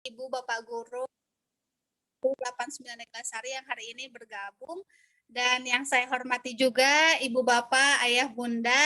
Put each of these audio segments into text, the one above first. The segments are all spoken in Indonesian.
Ibu Bapak Guru 89 Neglasari yang hari ini bergabung, dan yang saya hormati juga Ibu Bapak, Ayah Bunda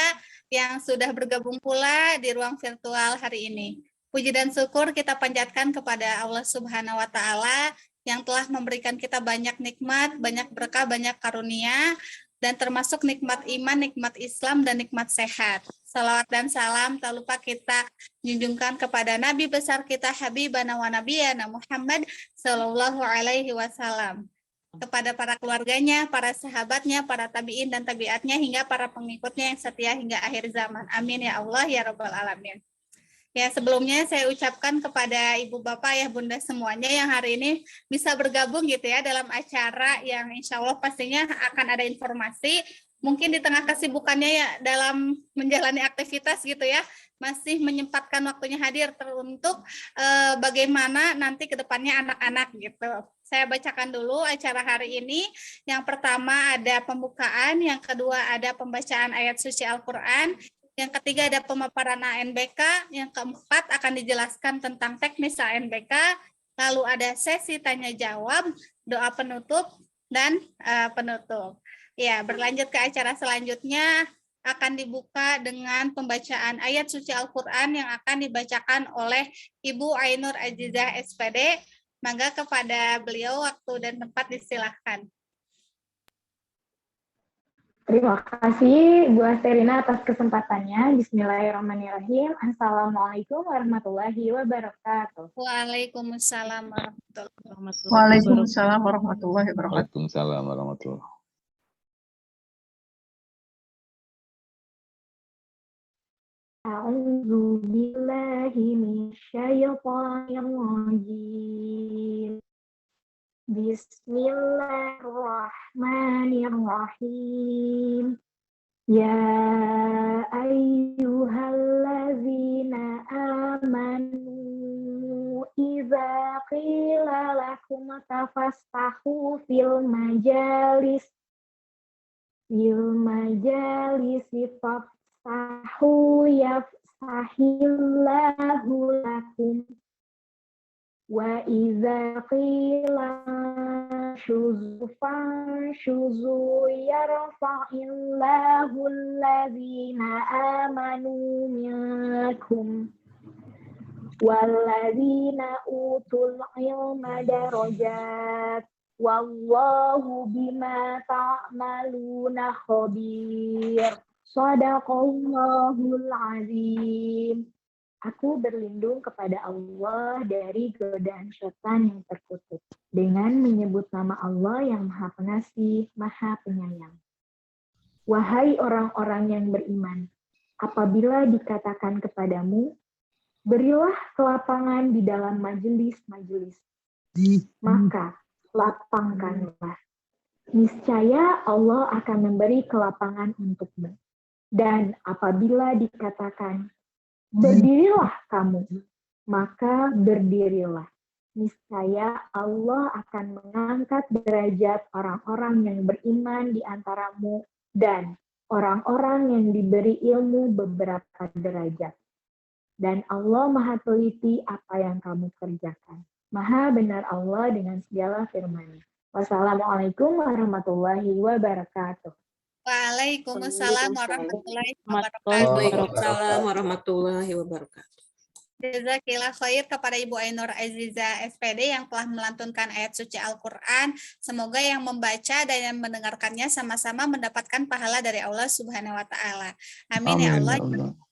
yang sudah bergabung pula di ruang virtual hari ini. Puji dan syukur kita panjatkan kepada Allah Subhanahu wa Ta'ala yang telah memberikan kita banyak nikmat, banyak berkah, banyak karunia, dan termasuk nikmat iman, nikmat Islam, dan nikmat sehat. Salawat dan salam tak lupa kita junjungkan kepada Nabi besar kita Habibana wa Nabiyana Muhammad Sallallahu Alaihi Wasallam, kepada para keluarganya, para sahabatnya, para tabiin dan tabiatnya, hingga para pengikutnya yang setia hingga akhir zaman. Amin ya Allah ya Rabbal Alamin. Ya, sebelumnya saya ucapkan kepada Ibu Bapak ya Bunda semuanya yang hari ini bisa bergabung gitu ya dalam acara yang insya Allah pastinya akan ada informasi. Mungkin di tengah kesibukannya ya dalam menjalani aktivitas gitu ya, masih menyempatkan waktunya hadir untuk bagaimana nanti ke depannya anak-anak gitu. Saya bacakan dulu acara hari ini. Yang pertama ada pembukaan, yang kedua ada pembacaan ayat suci Al-Quran, yang ketiga ada pemaparan ANBK, yang keempat akan dijelaskan tentang teknis ANBK, lalu ada sesi tanya jawab, doa penutup, dan penutup. Ya, berlanjut ke acara selanjutnya akan dibuka dengan pembacaan ayat suci Al-Quran yang akan dibacakan oleh Ibu Ainur Azizah SPD. Mangga kepada beliau waktu dan tempat disilahkan. Terima kasih Bu Asterina atas kesempatannya. Bismillahirrahmanirrahim. Assalamualaikum warahmatullahi wabarakatuh. Waalaikumsalam warahmatullahi wabarakatuh. Waalaikumsalam warahmatullahi wabarakatuh. Waalaikumsalam warahmatullahi wabarakatuh. A'udzu billahi minasyaitonir rajim. Bismillahirrahmanirrahim. Ya ayyuhallazina amanu idza qila lakum tafassahu fil majalis fafsahu yafsahillahu lakum wa idza qila syuzu yarfa'illahu allazina amanu minkum wallazina utul ilma darajat wallahu bima ta'maluna khabir. Shadaqallahul azim. Aku berlindung kepada Allah dari godaan syaitan yang terkutuk dengan menyebut nama Allah yang Maha Pengasih, Maha Penyayang. Wahai orang-orang yang beriman, apabila dikatakan kepadamu, berilah kelapangan di dalam majelis-majelis, maka lapangkanlah. Niscaya Allah akan memberi kelapangan untukmu. Dan apabila dikatakan, berdirilah kamu, maka berdirilah. Niscaya Allah akan mengangkat derajat orang-orang yang beriman di antaramu dan orang-orang yang diberi ilmu beberapa derajat. Dan Allah Maha teliti apa yang kamu kerjakan. Maha benar Allah dengan segala firman-Nya. Wassalamualaikum warahmatullahi wabarakatuh. Waalaikumsalam warahmatullahi wabarakatuh. Waalaikumsalam warahmatullahi wabarakatuh. Jazakillah khair kepada Ibu Ainur Azizah SPD yang telah melantunkan ayat suci Al-Quran. Semoga yang membaca dan yang mendengarkannya sama-sama mendapatkan pahala dari Allah Subhanahu wa Ta'ala. Amin ya Allah.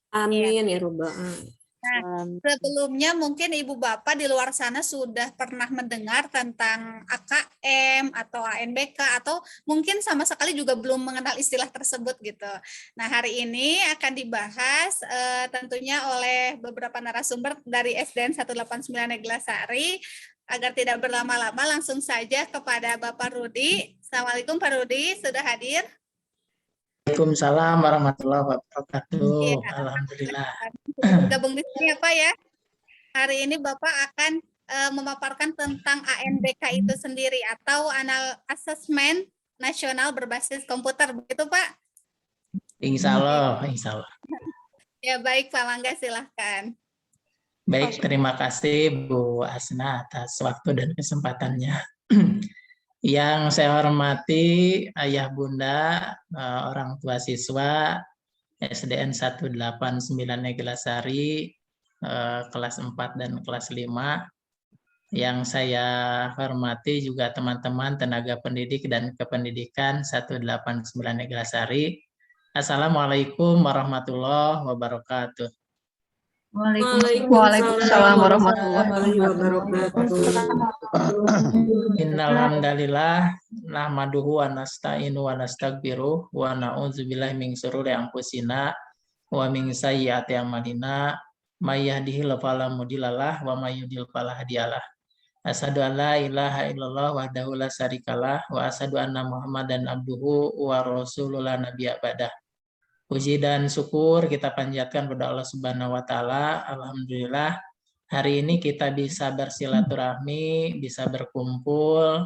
Amin ya Rabbal Alamin. Nah, sebelumnya mungkin Ibu Bapak di luar sana sudah pernah mendengar tentang AKM atau ANBK atau mungkin sama sekali juga belum mengenal istilah tersebut gitu. Nah, hari ini akan dibahas tentunya oleh beberapa narasumber dari SDN 189 Neglasari. Agar tidak berlama-lama langsung saja kepada Bapak Rudi. Assalamualaikum Pak Rudi, sudah hadir? Waalaikumsalam warahmatullahi wabarakatuh. Ya, Alhamdulillah. Bergabung di sini apa ya? Hari ini Bapak akan memaparkan tentang ANBK itu sendiri atau Asesmen Nasional Berbasis Komputer, begitu Pak? Insya Allah, insya Allah. Ya baik Pak Mangga, silahkan. Baik, terima kasih Bu Asna atas waktu dan kesempatannya. Yang saya hormati Ayah Bunda, orang tua siswa SDN 189 Neglasari, kelas 4 dan kelas 5. Yang saya hormati juga teman-teman tenaga pendidik dan kependidikan 189 Neglasari. Assalamualaikum warahmatullahi wabarakatuh. Waalaikumsalam warahmatullahi wabarakatuh. Innal hamdalillah nahmaduhu wa nasta'inu wa nastaghfiruh wa na'udzubillahi min syururi anfusina wa min sayyiati a'malina may yahdihillahu fala mudhillalah wa may yudhlil fala hadiyalah. Asyhadu an la ilaha illallah wahdahu la syarikalah wa asyhadu anna Muhammadan abduhu wa rasuluhu la nabiyya ba'dah. Puji dan syukur kita panjatkan kepada Allah Subhanahu wa taala. Alhamdulillah hari ini kita bisa bersilaturahmi, bisa berkumpul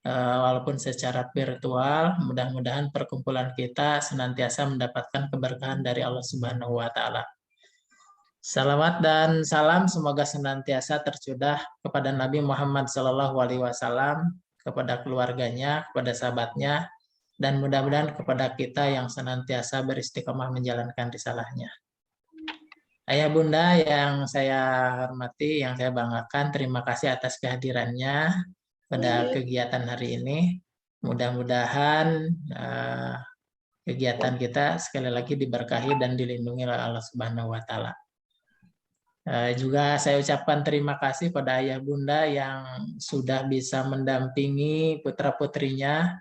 walaupun secara virtual. Mudah-mudahan perkumpulan kita senantiasa mendapatkan keberkahan dari Allah Subhanahu wa taala. Salawat dan salam semoga senantiasa tercurah kepada Nabi Muhammad SAW, kepada keluarganya, kepada sahabatnya, dan mudah-mudahan kepada kita yang senantiasa beristiqomah menjalankan risalahnya. Ayah Bunda yang saya hormati, yang saya banggakan, terima kasih atas kehadirannya pada kegiatan hari ini. Mudah-mudahan kegiatan kita sekali lagi diberkahi dan dilindungi oleh Allah Subhanahu wa taala. Juga saya ucapkan terima kasih pada Ayah Bunda yang sudah bisa mendampingi putra-putrinya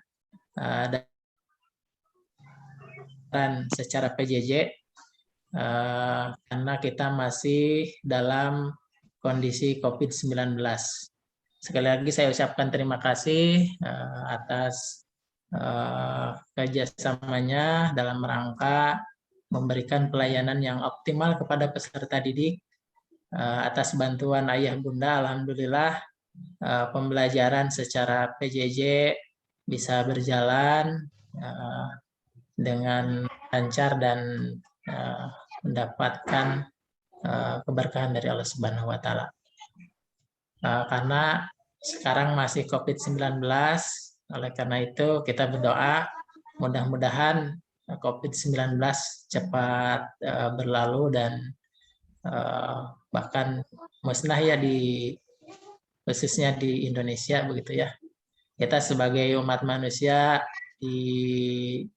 dan secara PJJ karena kita masih dalam kondisi COVID-19. Sekali lagi saya ucapkan terima kasih atas kerjasamanya dalam rangka memberikan pelayanan yang optimal kepada peserta didik. Atas bantuan Ayah Bunda, alhamdulillah pembelajaran secara PJJ bisa berjalan dengan lancar dan mendapatkan keberkahan dari Allah Subhanahu wa taala. Karena sekarang masih COVID-19, oleh karena itu kita berdoa mudah-mudahan COVID-19 cepat berlalu dan bahkan musnah ya khususnya di Indonesia begitu ya. Kita sebagai umat manusia dianjurkan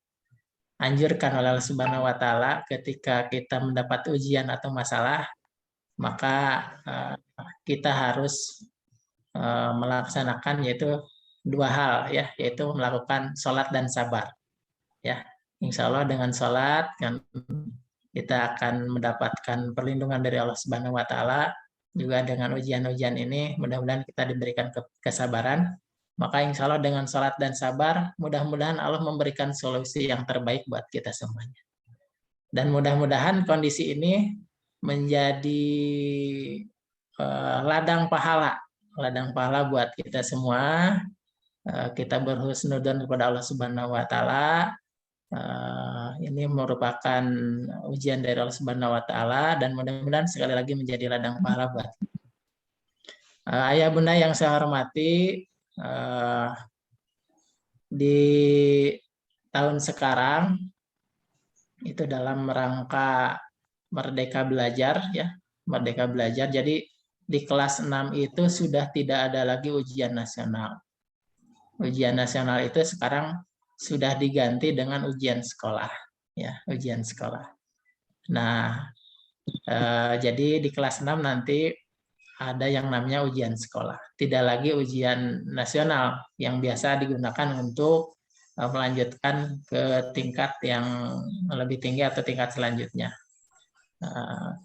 oleh Allah Subhanahu wa taala ketika kita mendapat ujian atau masalah, maka kita harus melaksanakan yaitu dua hal ya, yaitu melakukan sholat dan sabar. Ya, insya Allah dengan sholat kan kita akan mendapatkan perlindungan dari Allah Subhanahu wa taala. Juga dengan ujian-ujian ini mudah-mudahan kita diberikan kesabaran. Maka insya Allah dengan sholat dan sabar, mudah-mudahan Allah memberikan solusi yang terbaik buat kita semuanya. Dan mudah-mudahan kondisi ini menjadi ladang pahala buat kita semua. Kita berhusnudzon kepada Allah Subhanahu wa taala. Ini merupakan ujian dari Allah Subhanahu wa taala dan mudah-mudahan sekali lagi menjadi ladang pahala buat Ayah Bunda yang saya hormati. Di tahun sekarang itu dalam rangka Merdeka Belajar ya, Merdeka Belajar. Jadi di kelas 6 itu sudah tidak ada lagi ujian nasional. Ujian nasional itu sekarang sudah diganti dengan ujian sekolah ya, ujian sekolah. Nah, jadi di kelas 6 nanti ada yang namanya ujian sekolah, tidak lagi ujian nasional yang biasa digunakan untuk melanjutkan ke tingkat yang lebih tinggi atau tingkat selanjutnya.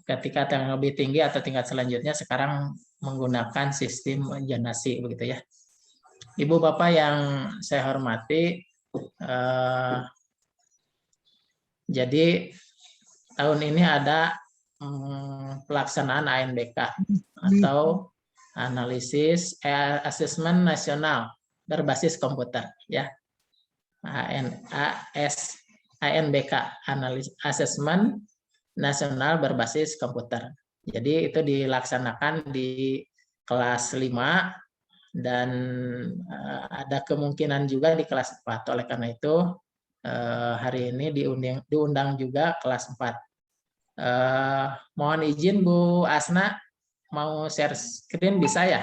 Ketika yang lebih tinggi atau tingkat selanjutnya sekarang menggunakan sistem jonasi begitu ya. Ibu Bapak yang saya hormati, jadi tahun ini ada pelaksanaan ANBK atau analisis asesmen nasional berbasis komputer ya, ANBK, analisis asesmen nasional berbasis komputer. Jadi itu dilaksanakan di kelas 5 dan ada kemungkinan juga di kelas 4. Oleh karena itu hari ini diundang juga kelas 4. Mohon izin Bu Asna, mau share screen bisa ya?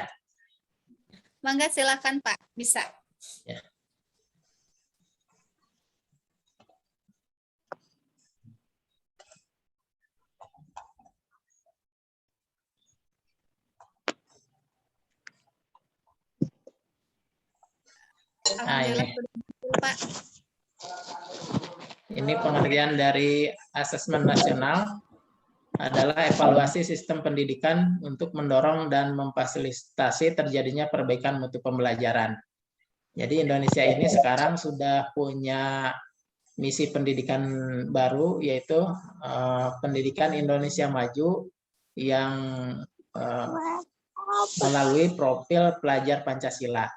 Mangga silakan Pak, bisa. Ya. Alhamdulillah, Pak. Ini pengertian dari asesmen nasional adalah evaluasi sistem pendidikan untuk mendorong dan memfasilitasi terjadinya perbaikan mutu pembelajaran. Jadi Indonesia ini sekarang sudah punya misi pendidikan baru, yaitu pendidikan Indonesia maju yang melalui profil pelajar Pancasila.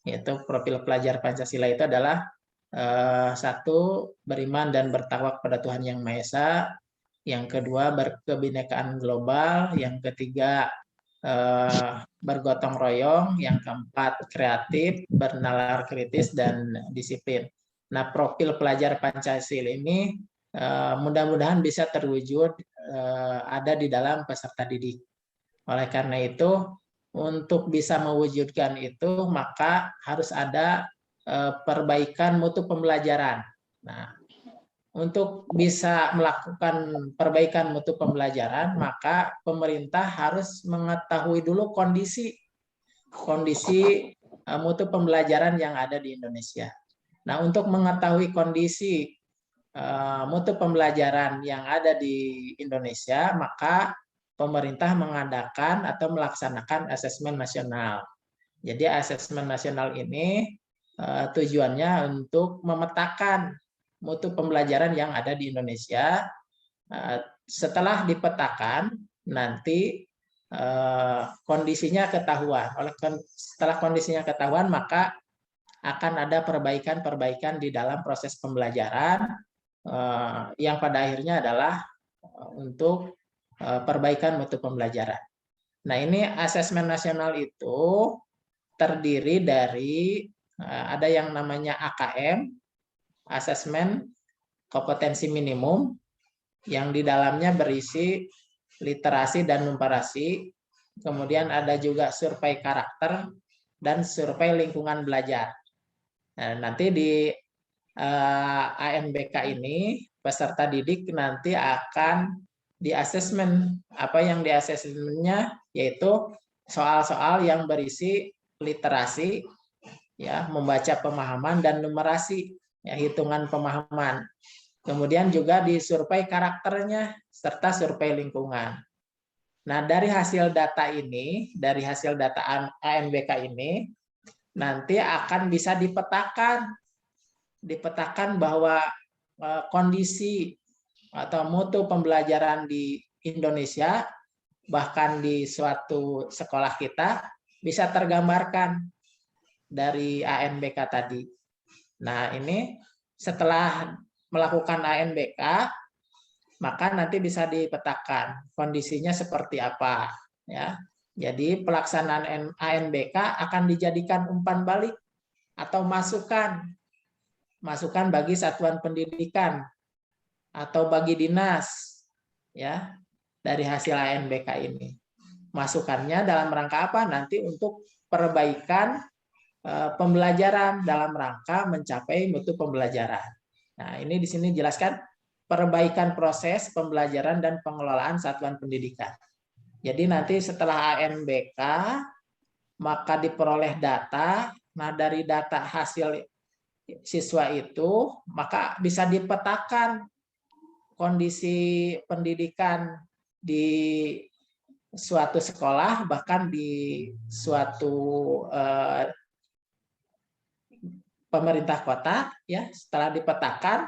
Yaitu profil pelajar Pancasila itu adalah satu, beriman dan bertakwa kepada Tuhan Yang Maha Esa. Yang kedua, berkebinekaan global. Yang ketiga, bergotong royong. Yang keempat, kreatif, bernalar kritis, dan disiplin. Nah, profil pelajar Pancasila ini mudah-mudahan bisa terwujud ada di dalam peserta didik. Oleh karena itu, untuk bisa mewujudkan itu, maka harus ada perbaikan mutu pembelajaran. Nah, untuk bisa melakukan perbaikan mutu pembelajaran, maka pemerintah harus mengetahui dulu kondisi mutu pembelajaran yang ada di Indonesia. Nah, untuk mengetahui kondisi mutu pembelajaran yang ada di Indonesia, maka pemerintah mengadakan atau melaksanakan asesmen nasional. Jadi asesmen nasional ini tujuannya untuk memetakan mutu pembelajaran yang ada di Indonesia. Setelah dipetakan, nanti kondisinya ketahuan. Setelah kondisinya ketahuan, maka akan ada perbaikan-perbaikan di dalam proses pembelajaran yang pada akhirnya adalah untuk perbaikan mutu pembelajaran. Nah, ini asesmen nasional itu terdiri dari ada yang namanya AKM, asesmen kompetensi minimum, yang di dalamnya berisi literasi dan numerasi. Kemudian ada juga survei karakter dan survei lingkungan belajar. Nah, nanti di ANBK ini peserta didik nanti akan di asesmen. Apa yang di asesmennya yaitu soal-soal yang berisi literasi, ya, membaca pemahaman, dan numerasi, ya, hitungan pemahaman. Kemudian juga di survei karakternya serta survei lingkungan. Nah, dari hasil data ini, dari hasil data ANBK ini nanti akan bisa dipetakan bahwa kondisi atau mutu pembelajaran di Indonesia, bahkan di suatu sekolah kita, bisa tergambarkan dari ANBK tadi. Nah, ini setelah melakukan ANBK, maka nanti bisa dipetakan kondisinya seperti apa, ya. Jadi pelaksanaan ANBK akan dijadikan umpan balik atau masukan bagi satuan pendidikan atau bagi dinas, ya, dari hasil ANBK ini. Masukannya dalam rangka apa? Nanti untuk perbaikan pembelajaran dalam rangka mencapai mutu pembelajaran. Nah, ini di sini jelaskan perbaikan proses pembelajaran dan pengelolaan satuan pendidikan. Jadi nanti setelah ANBK, maka diperoleh data. Nah, dari data hasil siswa itu, maka bisa dipetakan kondisi pendidikan di suatu sekolah, bahkan di suatu pemerintah kota, ya. Setelah dipetakan,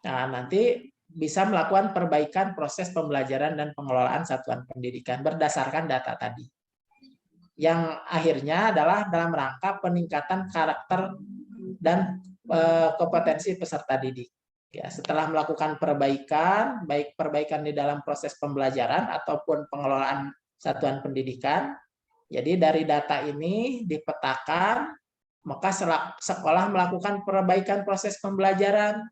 nah, nanti bisa melakukan perbaikan proses pembelajaran dan pengelolaan satuan pendidikan berdasarkan data tadi. Yang akhirnya adalah dalam rangka peningkatan karakter dan kompetensi peserta didik. Ya, setelah melakukan perbaikan, baik perbaikan di dalam proses pembelajaran ataupun pengelolaan satuan pendidikan. Jadi dari data ini dipetakan, maka sekolah melakukan perbaikan proses pembelajaran.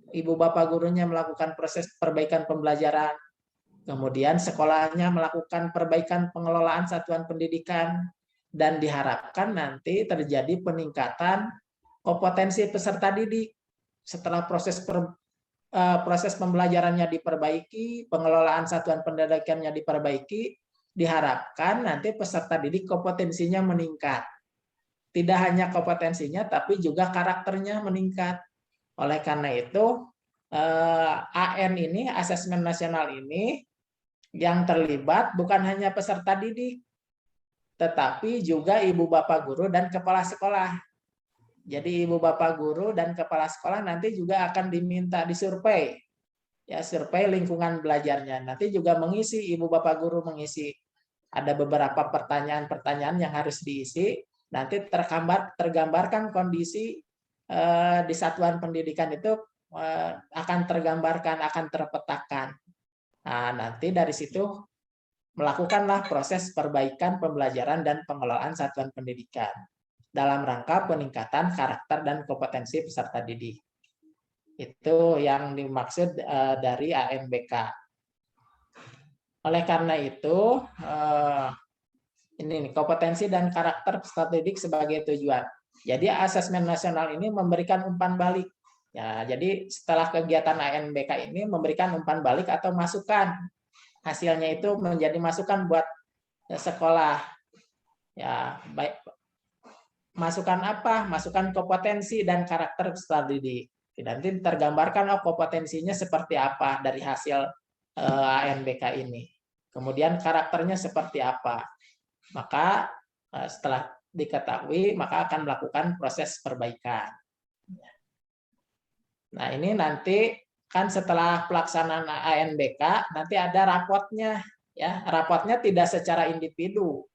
Ibu bapak gurunya melakukan proses perbaikan pembelajaran. Kemudian sekolahnya melakukan perbaikan pengelolaan satuan pendidikan. Dan diharapkan nanti terjadi peningkatan kompetensi peserta didik. Setelah proses pembelajarannya diperbaiki, pengelolaan satuan pendidikannya diperbaiki, diharapkan nanti peserta didik kompetensinya meningkat. Tidak hanya kompetensinya, tapi juga karakternya meningkat. Oleh karena itu, AN ini, Asesmen Nasional ini, yang terlibat bukan hanya peserta didik, tetapi juga ibu bapak guru dan kepala sekolah. Jadi ibu bapak guru dan kepala sekolah nanti juga akan diminta disurvei, ya survei lingkungan belajarnya. Nanti juga mengisi, ibu bapak guru mengisi. Ada beberapa pertanyaan-pertanyaan yang harus diisi. Nanti tergambarkan kondisi di satuan pendidikan itu akan tergambarkan, akan terpetakan. Nah, nanti dari situ melakukanlah proses perbaikan pembelajaran dan pengelolaan satuan pendidikan dalam rangka peningkatan karakter dan kompetensi peserta didik. Itu yang dimaksud dari ANBK. Oleh karena itu, ini kompetensi dan karakter peserta didik sebagai tujuan. Jadi asesmen nasional ini memberikan umpan balik. Ya, jadi setelah kegiatan ANBK ini memberikan umpan balik atau masukan. Hasilnya itu menjadi masukan buat sekolah. Ya, baik. Masukan apa? Masukan kompetensi dan karakter peserta didik. Nanti tergambarkan kompetensinya seperti apa dari hasil ANBK ini. Kemudian karakternya seperti apa. Maka setelah diketahui, maka akan melakukan proses perbaikan. Nah, ini nanti kan setelah pelaksanaan ANBK, nanti ada rapotnya. Ya, rapotnya tidak secara individu.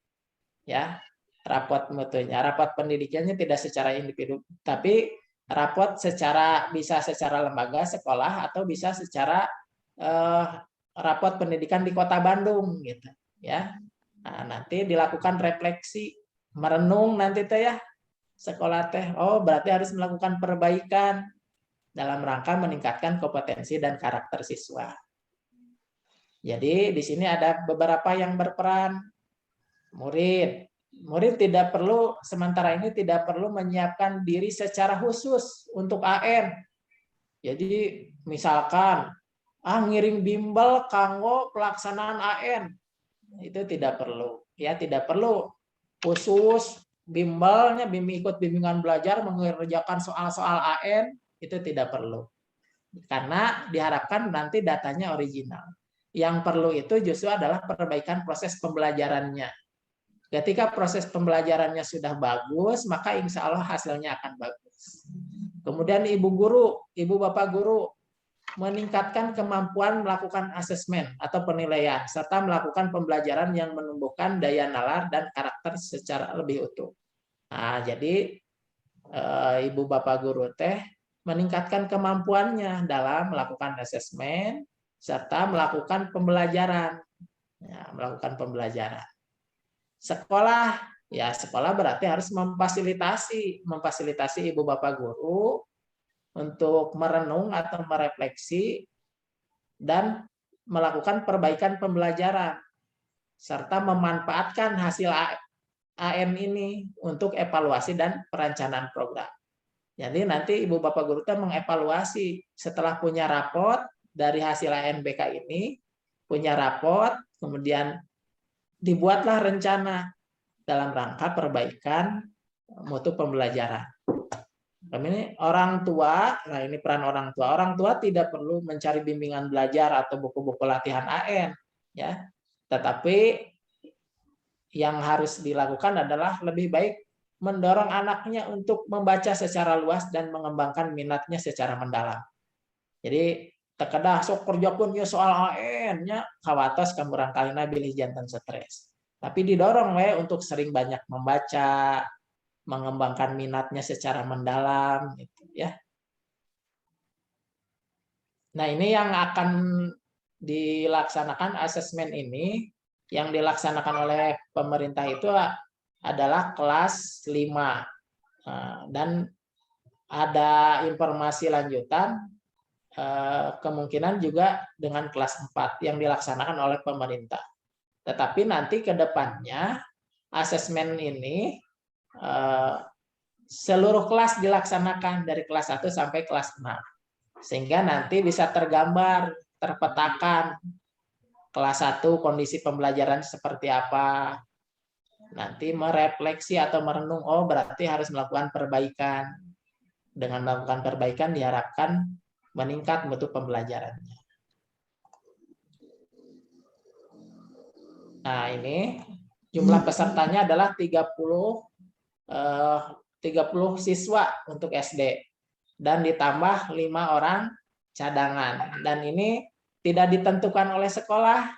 Ya, rapot mutunya, rapot pendidikannya tidak secara individu, tapi rapot bisa secara lembaga sekolah atau bisa secara rapot pendidikan di Kota Bandung gitu ya. Nah, nanti dilakukan refleksi, merenung nanti teh ya sekolah teh, oh berarti harus melakukan perbaikan dalam rangka meningkatkan kompetensi dan karakter siswa. Jadi di sini ada beberapa yang berperan. Murid tidak perlu, sementara ini tidak perlu menyiapkan diri secara khusus untuk AN. Jadi misalkan ngiring bimbel kanggo pelaksanaan AN, itu tidak perlu. Ya, tidak perlu khusus bimbelnya ikut bimbingan belajar mengerjakan soal-soal AN, itu tidak perlu. Karena diharapkan nanti datanya original. Yang perlu itu justru adalah perbaikan proses pembelajarannya. Ketika proses pembelajarannya sudah bagus, maka insya Allah hasilnya akan bagus. Kemudian ibu guru, ibu bapak guru meningkatkan kemampuan melakukan asesmen atau penilaian, serta melakukan pembelajaran yang menumbuhkan daya nalar dan karakter secara lebih utuh. Nah, jadi ibu bapak guru teh meningkatkan kemampuannya dalam melakukan asesmen serta melakukan pembelajaran. Ya, melakukan pembelajaran. Sekolah, ya sekolah berarti harus memfasilitasi ibu bapak guru untuk merenung atau merefleksi dan melakukan perbaikan pembelajaran serta memanfaatkan hasil AM ini untuk evaluasi dan perencanaan program. Jadi nanti ibu bapak guru itu mengevaluasi setelah punya raport dari hasil ANBK ini, punya raport, kemudian dibuatlah rencana dalam rangka perbaikan mutu pembelajaran. Ini orang tua, nah ini peran orang tua. Orang tua tidak perlu mencari bimbingan belajar atau buku-buku latihan AN, ya. Tetapi yang harus dilakukan adalah lebih baik mendorong anaknya untuk membaca secara luas dan mengembangkan minatnya secara mendalam. Jadi terkedah sok kerja pun ya soal AN-nya kawatos kamu rangkalina bilih jantan stres. Tapi didorong untuk sering banyak membaca, mengembangkan minatnya secara mendalam gitu ya. Nah, ini yang akan dilaksanakan asesmen ini, yang dilaksanakan oleh pemerintah itu adalah kelas 5. Dan ada informasi lanjutan, kemungkinan juga dengan kelas 4 yang dilaksanakan oleh pemerintah. Tetapi nanti ke depannya, asesmen ini seluruh kelas dilaksanakan dari kelas 1 sampai kelas 6. Sehingga nanti bisa tergambar, terpetakan kelas 1 kondisi pembelajaran seperti apa. Nanti merefleksi atau merenung, oh berarti harus melakukan perbaikan. Dengan melakukan perbaikan diharapkan meningkat mutu pembelajarannya. Nah, ini jumlah pesertanya adalah 30 siswa untuk SD. Dan ditambah 5 orang cadangan. Dan ini tidak ditentukan oleh sekolah,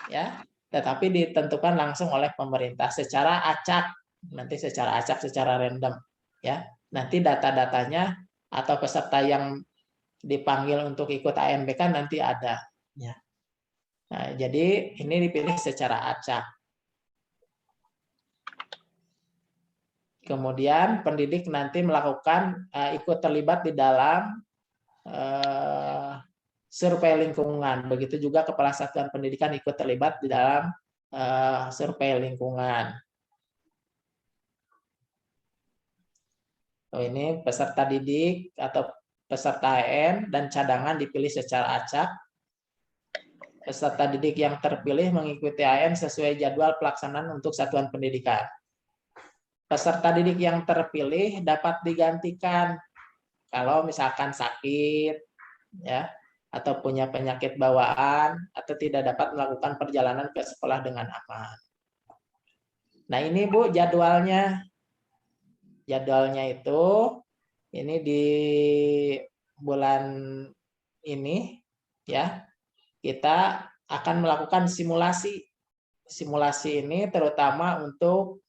ya, tetapi ditentukan langsung oleh pemerintah secara acak, nanti secara acak, secara random, ya. Nanti data-datanya atau peserta yang dipanggil untuk ikut ANBK nanti ada, ya. Nah, jadi ini dipilih secara acak. Kemudian pendidik nanti melakukan ikut terlibat di dalam survei lingkungan. Begitu juga kepala satuan pendidikan ikut terlibat di dalam survei lingkungan. Oh, ini peserta didik atau peserta AN dan cadangan dipilih secara acak. Peserta didik yang terpilih mengikuti AN sesuai jadwal pelaksanaan untuk satuan pendidikan. Peserta didik yang terpilih dapat digantikan kalau misalkan sakit, ya, atau punya penyakit bawaan, atau tidak dapat melakukan perjalanan ke sekolah dengan aman. Nah, ini Bu jadwalnya. Jadwalnya itu ini di bulan ini, ya, kita akan melakukan simulasi. Simulasi ini terutama untuk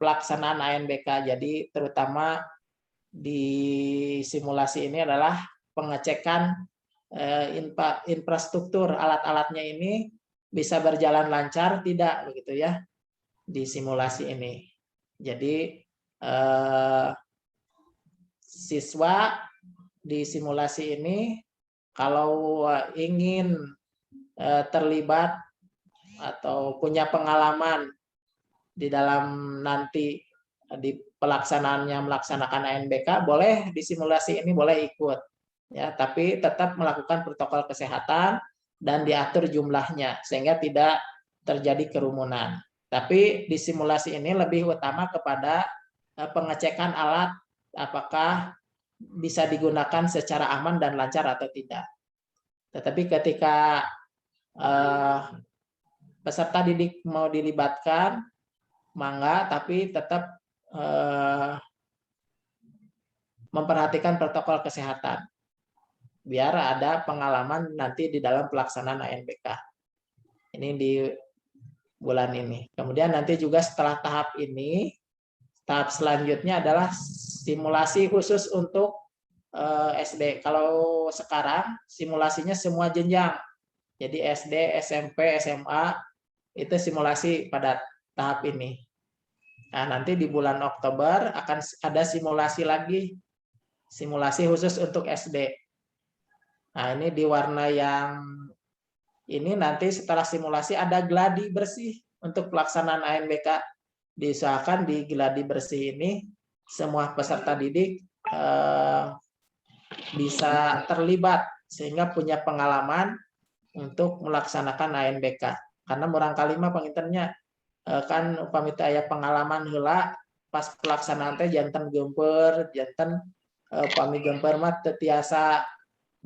pelaksanaan ANBK. Jadi terutama di simulasi ini adalah pengecekan infrastruktur alat-alatnya ini bisa berjalan lancar tidak, begitu ya, di simulasi ini. Jadi siswa di simulasi ini kalau ingin terlibat atau punya pengalaman di dalam nanti di pelaksanaannya melaksanakan ANBK, boleh di simulasi ini boleh ikut, ya, tapi tetap melakukan protokol kesehatan dan diatur jumlahnya sehingga tidak terjadi kerumunan. Tapi di simulasi ini lebih utama kepada pengecekan alat apakah bisa digunakan secara aman dan lancar atau tidak. Tetapi ketika peserta didik mau dilibatkan, mangga, tapi tetap memperhatikan protokol kesehatan biar ada pengalaman nanti di dalam pelaksanaan ANBK ini di bulan ini. Kemudian nanti juga setelah tahap ini, tahap selanjutnya adalah simulasi khusus untuk SD. Kalau sekarang simulasinya semua jenjang, jadi SD, SMP, SMA itu simulasi pada tahap ini. Nah, nanti di bulan Oktober akan ada simulasi lagi, simulasi khusus untuk SD. Nah, ini di warna yang ini nanti setelah simulasi ada gladi bersih untuk pelaksanaan ANBK. Diusahakan di gladi bersih ini semua peserta didik bisa terlibat sehingga punya pengalaman untuk melaksanakan ANBK. Karena barangkali mah penginternya kan upami aya pengalaman heula pas pelaksanaan teh janten gemper, janten upami gemper mah teu tiasa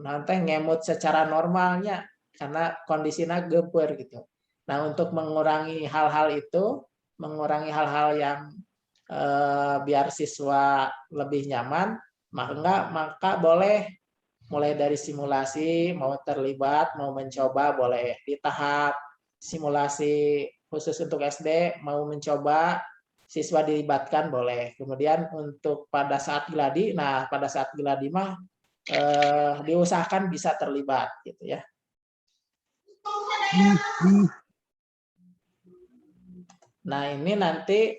nanti ngemut secara normalnya karena kondisinya gemper gitu. Nah, untuk mengurangi hal-hal itu, mengurangi hal-hal yang biar siswa lebih nyaman, maka boleh mulai dari simulasi, mau terlibat, mau mencoba boleh di tahap simulasi khusus untuk SD, mau mencoba siswa dilibatkan boleh. Kemudian untuk pada saat gladi, nah pada saat gladi mah diusahakan bisa terlibat gitu ya. Nah, ini nanti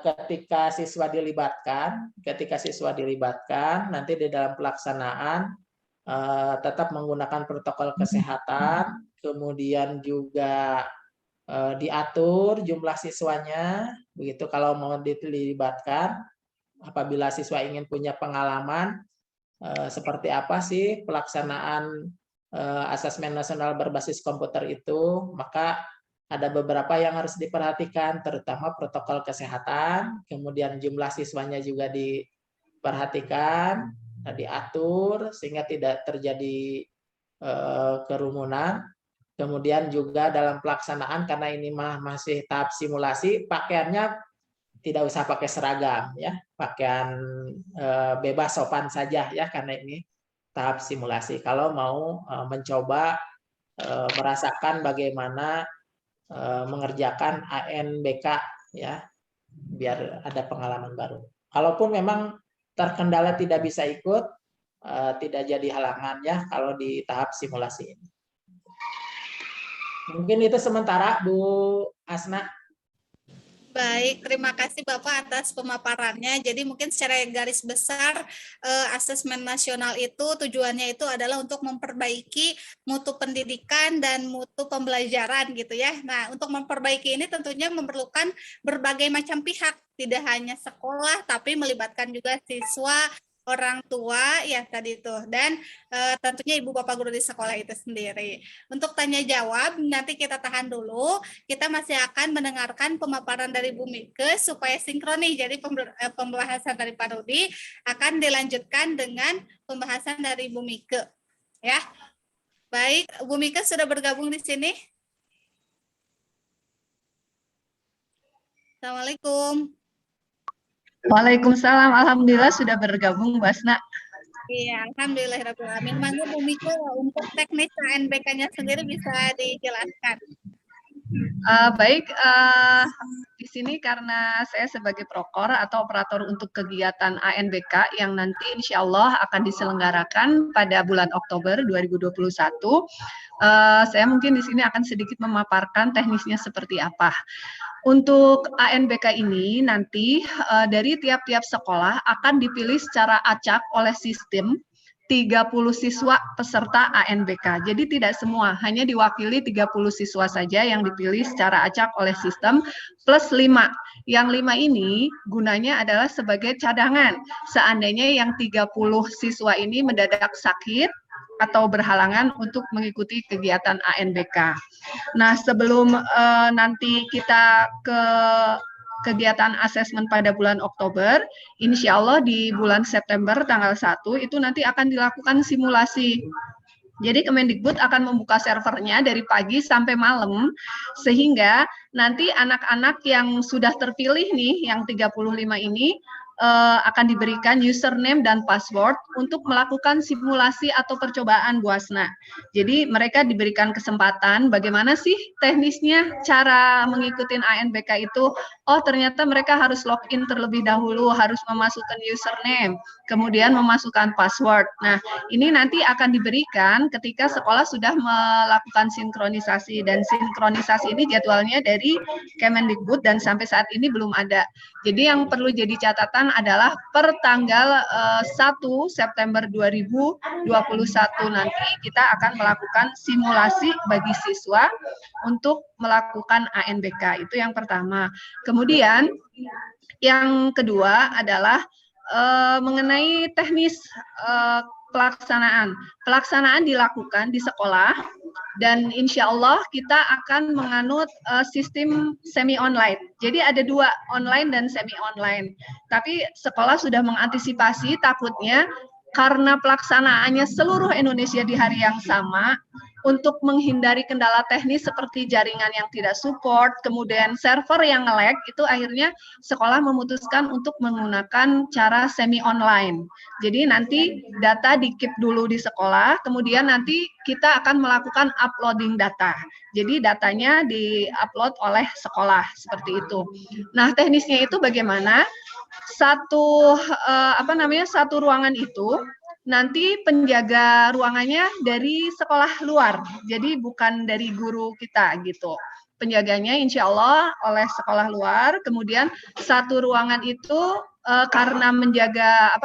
ketika siswa dilibatkan, nanti di dalam pelaksanaan tetap menggunakan protokol kesehatan, kemudian juga diatur jumlah siswanya, begitu kalau mau dilibatkan, apabila siswa ingin punya pengalaman seperti apa sih pelaksanaan asesmen nasional berbasis komputer itu, maka ada beberapa yang harus diperhatikan, terutama protokol kesehatan, kemudian jumlah siswanya juga diperhatikan, diatur sehingga tidak terjadi kerumunan. Kemudian juga dalam pelaksanaan, karena ini masih tahap simulasi, pakaiannya tidak usah pakai seragam ya, pakaian bebas sopan saja ya, karena ini tahap simulasi. Kalau mau mencoba merasakan bagaimana mengerjakan ANBK ya, biar ada pengalaman baru. Kalaupun memang terkendala tidak bisa ikut, tidak jadi halangan ya kalau di tahap simulasi ini. Mungkin itu sementara, Bu Asna. Baik, terima kasih Bapak atas pemaparannya. Jadi mungkin secara garis besar asesmen nasional itu tujuannya itu adalah untuk memperbaiki mutu pendidikan dan mutu pembelajaran gitu ya. Nah, untuk memperbaiki ini tentunya memerlukan berbagai macam pihak, tidak hanya sekolah tapi melibatkan juga siswa, orang tua ya tadi itu, dan tentunya ibu bapak guru di sekolah itu sendiri. Untuk tanya jawab nanti kita tahan dulu, kita masih akan mendengarkan pemaparan dari Bu Mike supaya sinkronis. Jadi pembahasan dari Pak Rudi akan dilanjutkan dengan pembahasan dari Bu Mike ya. Baik, Bu Mike sudah bergabung di sini. Assalamualaikum. Waalaikumsalam. Alhamdulillah sudah bergabung, Basna. Iya, alhamdulillahirrahmanirrahim. Mangga Bu Mike untuk teknis ANBK-nya sendiri bisa dijelaskan. Baik, di sini karena saya sebagai prokor atau operator untuk kegiatan ANBK yang nanti insya Allah akan diselenggarakan pada bulan Oktober 2021, saya mungkin di sini akan sedikit memaparkan teknisnya seperti apa. Untuk ANBK ini nanti dari tiap-tiap sekolah akan dipilih secara acak oleh sistem 30 siswa peserta ANBK. Jadi tidak semua, hanya diwakili 30 siswa saja yang dipilih secara acak oleh sistem plus 5. Yang 5 ini gunanya adalah sebagai cadangan. Seandainya yang 30 siswa ini mendadak sakit atau berhalangan untuk mengikuti kegiatan ANBK. Nah, sebelum nanti kita ke kegiatan asesmen pada bulan Oktober, insya Allah di bulan September tanggal 1 itu nanti akan dilakukan simulasi. Jadi Kemendikbud akan membuka servernya dari pagi sampai malam, sehingga nanti anak-anak yang sudah terpilih nih, yang 35 ini, akan diberikan username dan password untuk melakukan simulasi atau percobaan Bu Asna. Jadi mereka diberikan kesempatan bagaimana sih teknisnya cara mengikuti ANBK itu. Oh ternyata mereka harus login terlebih dahulu, harus memasukkan username, kemudian memasukkan password. Nah ini nanti akan diberikan ketika sekolah sudah melakukan sinkronisasi, dan sinkronisasi ini jadwalnya dari Kemendikbud dan sampai saat ini belum ada. Jadi yang perlu jadi catatan adalah per tanggal 1 September 2021 nanti kita akan melakukan simulasi bagi siswa untuk melakukan ANBK. Itu yang pertama. Kemudian yang kedua adalah mengenai teknis pelaksanaan. Pelaksanaan dilakukan di sekolah dan insya Allah kita akan menganut sistem semi online. Jadi ada 2, online dan semi online. Tapi sekolah sudah mengantisipasi takutnya karena pelaksanaannya seluruh Indonesia di hari yang sama, untuk menghindari kendala teknis seperti jaringan yang tidak support, kemudian server yang nge-lag, itu akhirnya sekolah memutuskan untuk menggunakan cara semi online. Jadi nanti data di-keep dulu di sekolah, kemudian nanti kita akan melakukan uploading data. Jadi datanya di-upload oleh sekolah, seperti itu. Nah, teknisnya itu bagaimana? Satu ruangan itu nanti penjaga ruangannya dari sekolah luar, jadi bukan dari guru kita gitu. Penjaganya insya Allah oleh sekolah luar, kemudian satu ruangan itu karena menjaga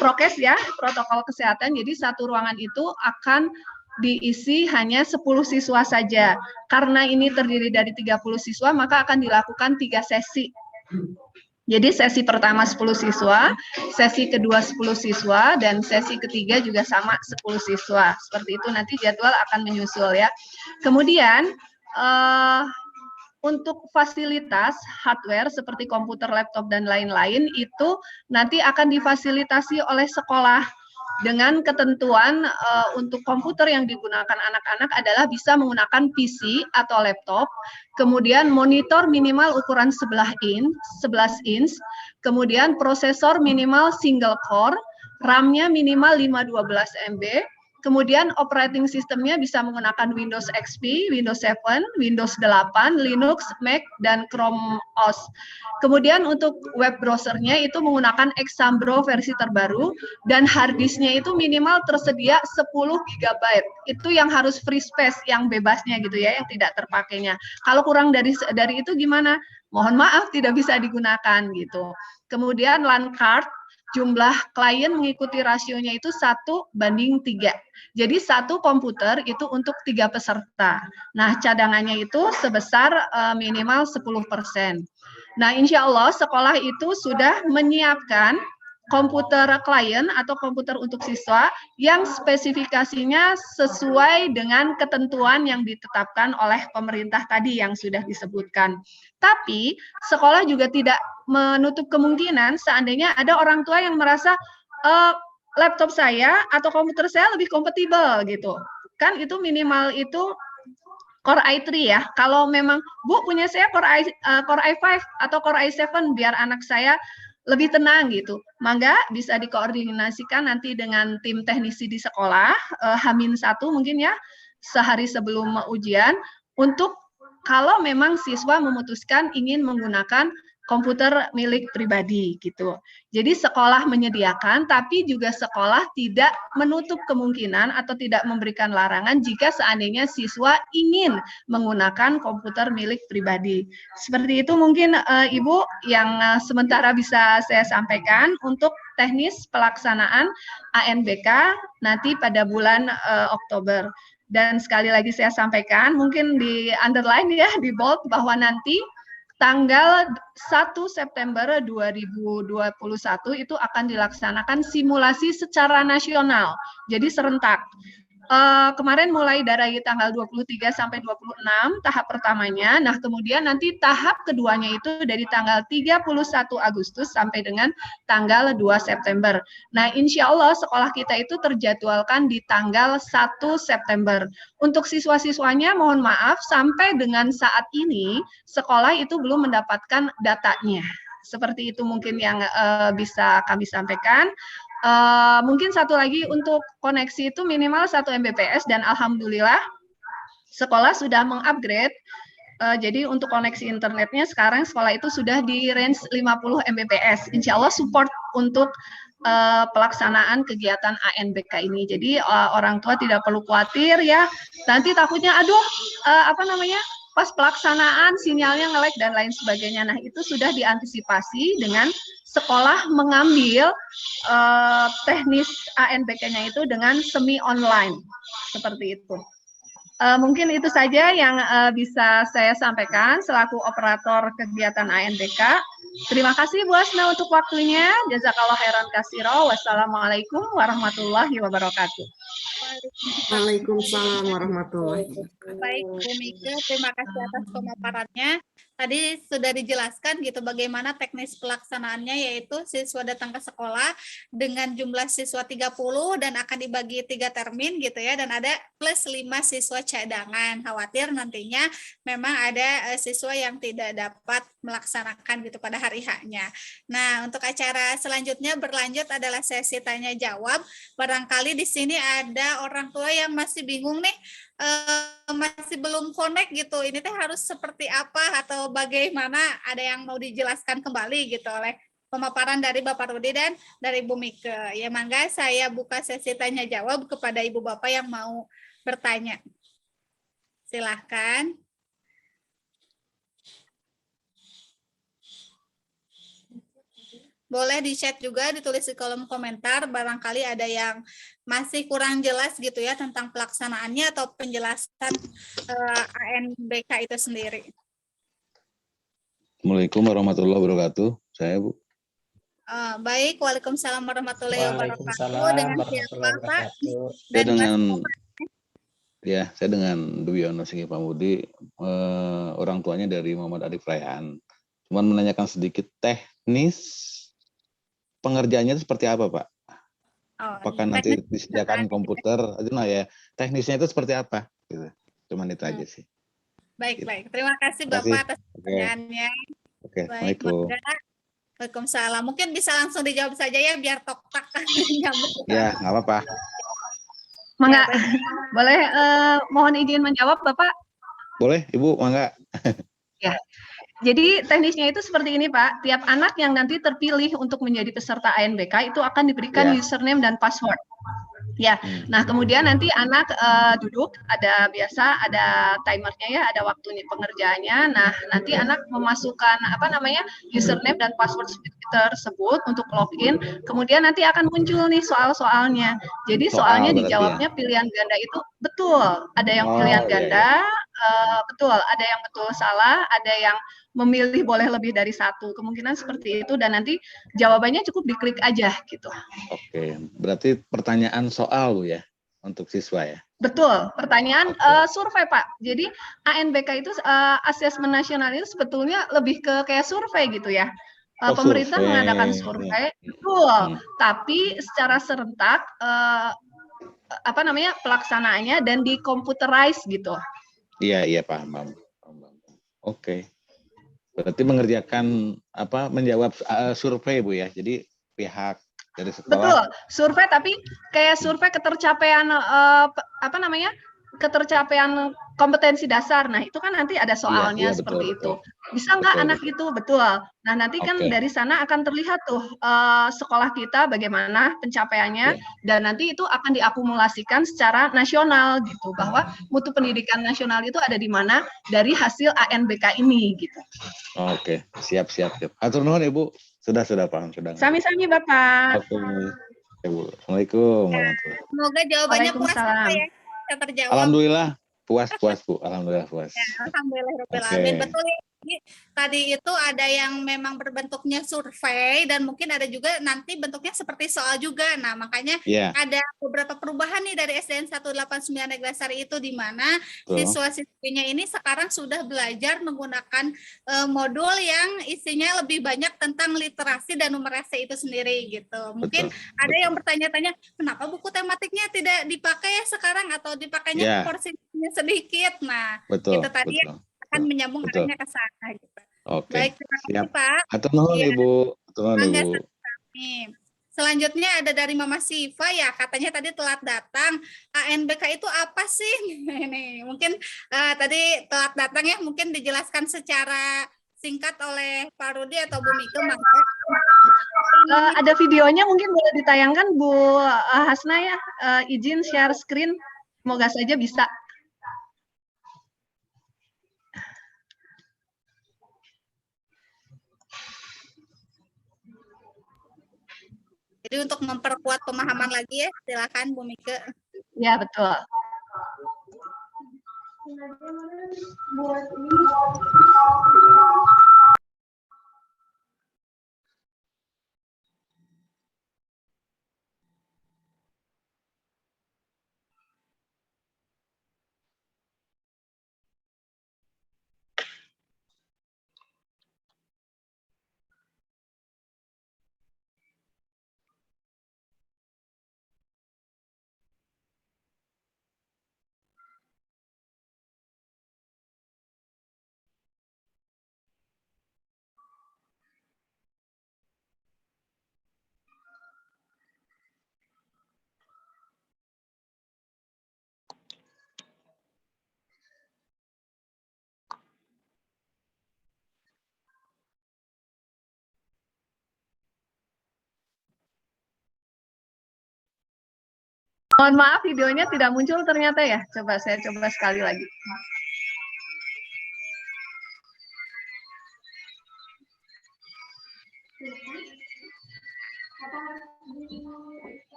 prokes ya, protokol kesehatan, jadi satu ruangan itu akan diisi hanya 10 siswa saja. Karena ini terdiri dari 30 siswa, maka akan dilakukan 3 sesi. Jadi sesi pertama 10 siswa, sesi kedua 10 siswa, dan sesi ketiga juga sama 10 siswa. Seperti itu nanti jadwal akan menyusul ya. Kemudian untuk fasilitas hardware seperti komputer, laptop, dan lain-lain itu nanti akan difasilitasi oleh sekolah dengan ketentuan untuk komputer yang digunakan anak-anak adalah bisa menggunakan PC atau laptop, kemudian monitor minimal ukuran 11 inch, kemudian prosesor minimal single core, RAM-nya minimal 512 MB, kemudian operating sistemnya bisa menggunakan Windows XP, Windows 7, Windows 8, Linux, Mac, dan Chrome OS. Kemudian untuk web browsernya itu menggunakan Exambro versi terbaru, dan harddisknya itu minimal tersedia 10 GB. Itu yang harus free space, yang bebasnya gitu ya, yang tidak terpakainya. Kalau kurang dari itu gimana? Mohon maaf, tidak bisa digunakan gitu. Kemudian LAN card, jumlah klien mengikuti rasionya itu 1:3. Jadi satu komputer itu untuk 3 peserta. Nah, cadangannya itu sebesar minimal 10%. Nah, insya Allah sekolah itu sudah menyiapkan komputer klien atau komputer untuk siswa yang spesifikasinya sesuai dengan ketentuan yang ditetapkan oleh pemerintah tadi yang sudah disebutkan. Tapi sekolah juga tidak menutup kemungkinan seandainya ada orang tua yang merasa laptop saya atau komputer saya lebih kompatibel gitu. Kan itu minimal itu Core i3 ya. Kalau memang Bu punya saya Core i5 atau Core i7 biar anak saya lebih tenang gitu. Mangga bisa dikoordinasikan nanti dengan tim teknisi di sekolah H-1 mungkin ya, sehari sebelum ujian, untuk kalau memang siswa memutuskan ingin menggunakan komputer milik pribadi gitu. Jadi sekolah menyediakan, tapi juga sekolah tidak menutup kemungkinan atau tidak memberikan larangan jika seandainya siswa ingin menggunakan komputer milik pribadi. Seperti itu mungkin Ibu yang sementara bisa saya sampaikan untuk teknis pelaksanaan ANBK nanti pada bulan Oktober. Dan sekali lagi saya sampaikan, mungkin di underline ya, di bold, bahwa nanti tanggal 1 September 2021 itu akan dilaksanakan simulasi secara nasional, jadi serentak. Kemarin mulai dari tanggal 23 sampai 26 tahap pertamanya, nah kemudian nanti tahap keduanya itu dari tanggal 31 Agustus sampai dengan tanggal 2 September. Nah insya Allah sekolah kita itu terjadwalkan di tanggal 1 September. Untuk siswa-siswanya mohon maaf sampai dengan saat ini sekolah itu belum mendapatkan datanya. Seperti itu mungkin yang bisa kami sampaikan. Mungkin satu lagi untuk koneksi itu minimal 1 Mbps dan alhamdulillah sekolah sudah mengupgrade. Jadi untuk koneksi internetnya sekarang sekolah itu sudah di range 50 Mbps. Insya Allah support untuk pelaksanaan kegiatan ANBK ini. Jadi orang tua tidak perlu khawatir ya. Nanti takutnya pas pelaksanaan sinyalnya nge-lag dan lain sebagainya. Nah itu sudah diantisipasi dengan sekolah mengambil teknis ANBK-nya itu dengan semi online seperti itu. Mungkin itu saja yang bisa saya sampaikan selaku operator kegiatan ANBK. Terima kasih Bu Asna untuk waktunya. Jazakallah khairan katsiro. Wassalamualaikum warahmatullahi wabarakatuh. Waalaikumsalam warahmatullahi wabarakatuh. Baik Bu Mika, terima kasih atas pemaparannya. Tadi sudah dijelaskan gitu bagaimana teknis pelaksanaannya, yaitu siswa datang ke sekolah dengan jumlah siswa 30 dan akan dibagi 3 termin gitu ya, dan ada plus 5 siswa cadangan. Khawatir nantinya memang ada siswa yang tidak dapat melaksanakan gitu pada hari H-nya. Nah, untuk acara selanjutnya berlanjut adalah sesi tanya jawab. Barangkali di sini ada orang tua yang masih bingung nih, masih belum connect gitu, ini teh harus seperti apa atau bagaimana, ada yang mau dijelaskan kembali gitu oleh pemaparan dari Bapak Rudi dan dari Bu Mika. Ya, mangga saya buka sesi tanya jawab kepada Ibu Bapak yang mau bertanya. Silahkan. Boleh di chat juga, ditulis di kolom komentar, barangkali ada yang masih kurang jelas gitu ya tentang pelaksanaannya atau penjelasan ANBK itu sendiri. Assalamualaikum warahmatullahi wabarakatuh. Saya Bu. Baik, Waalaikumsalam warahmatullahi wabarakatuh. Waalaikumsalam Dengan warahmatullahi siapa, Pak? wabarakatuh. Saya Dan dengan Mas, saya dengan Duwiono Singgi Pamudi, orang tuanya dari Muhammad Arif Rayhan. Cuman menanyakan sedikit teknis pengerjaannya itu seperti apa, Pak? Apakah nanti disediakan komputer? Nah ya, teknisnya itu seperti apa? Gitu. Cuman itu aja sih. Baik, Gitu. baik. Terima kasih Terima kasih. Bapak atas pertanyaannya. Oke, Baik, Assalamualaikum. mangga. Waalaikumsalam. Mungkin bisa langsung dijawab saja ya biar tok-tak nyambung. Ya, nggak apa-apa. Mangga, Ya, boleh mohon izin menjawab Bapak? Boleh, Ibu, mangga. Ya. Jadi teknisnya itu seperti ini Pak, tiap anak yang nanti terpilih untuk menjadi peserta ANBK itu akan diberikan Ya. username dan password. Ya, nah kemudian nanti anak duduk, ada biasa, ada timernya ya, ada waktunya pengerjaannya. Nah, nanti anak memasukkan username dan password tersebut untuk login. Kemudian nanti akan muncul nih soal-soalnya. Jadi soalnya Soal berarti dijawabnya ya. pilihan ganda itu betul. Ada yang Oh, pilihan iya, ganda, betul. Ada yang betul salah, ada yang memilih boleh lebih dari satu. Kemungkinan seperti itu dan nanti jawabannya cukup diklik aja gitu. Oke, berarti pertanyaan soal Bu ya untuk siswa ya. Betul, pertanyaan Oke. survei Pak. Jadi ANBK itu asesmen nasional itu sebetulnya lebih ke kayak survei gitu ya. Oh, Pemerintah survei. mengadakan survei, betul. Tapi secara serentak pelaksanaannya dan dikomputerize gitu. Iya, paham. Oke. Berarti mengerjakan menjawab survei Bu ya. Jadi pihak dari sekolah. Betul, survei tapi kayak survei ketercapaian ketercapaian kompetensi dasar. Nah, itu kan nanti ada soalnya Iya, seperti betul. itu. Bisa nggak Betul, anak betul. itu? Betul. Nah, nanti kan Oke. dari sana akan terlihat tuh sekolah kita bagaimana pencapaiannya dan nanti itu akan diakumulasikan secara nasional gitu bahwa mutu pendidikan nasional itu ada di mana dari hasil ANBK ini gitu. Oke, siap. Atur nuhun Ibu. Sudah paham, sudah. Sami-sami Bapak. Oke. Ibu. Assalamualaikum warahmatullahi wabarakatuh. semoga jawabannya puas Pak Waalaikumsalam. ya. Bisa terjawab. Alhamdulillah puas Bu. Alhamdulillah puas. Ya, alhamdulillah. Oke. Betul ya. Jadi, tadi itu ada yang memang berbentuknya survei dan mungkin ada juga nanti bentuknya seperti soal juga. Nah, makanya Iya. ada beberapa perubahan nih dari SDN 189 Neglasari itu di mana siswa-siswinya ini sekarang sudah belajar menggunakan modul yang isinya lebih banyak tentang literasi dan numerasi itu sendiri gitu. Mungkin ada yang bertanya-tanya, kenapa buku tematiknya tidak dipakai ya sekarang atau dipakainya porsinya sedikit. Nah, itu tadi akan menyambung arahnya ke sana gitu. Oke. Baik, terima kasih Pak. Atur nuhun Ibu. Selanjutnya ada dari Mama Siva ya, katanya tadi telat datang. ANBK itu apa sih? Ini mungkin tadi telat datang ya, mungkin dijelaskan secara singkat oleh Pak Rudi atau Bu Mika. Ada videonya mungkin boleh ditayangkan Bu Hasna ya, izin share screen, semoga saja bisa. Jadi untuk memperkuat pemahaman lagi ya, silakan Bu Mika. Ya, betul. Mohon maaf videonya tidak muncul ternyata ya. Coba saya coba sekali lagi.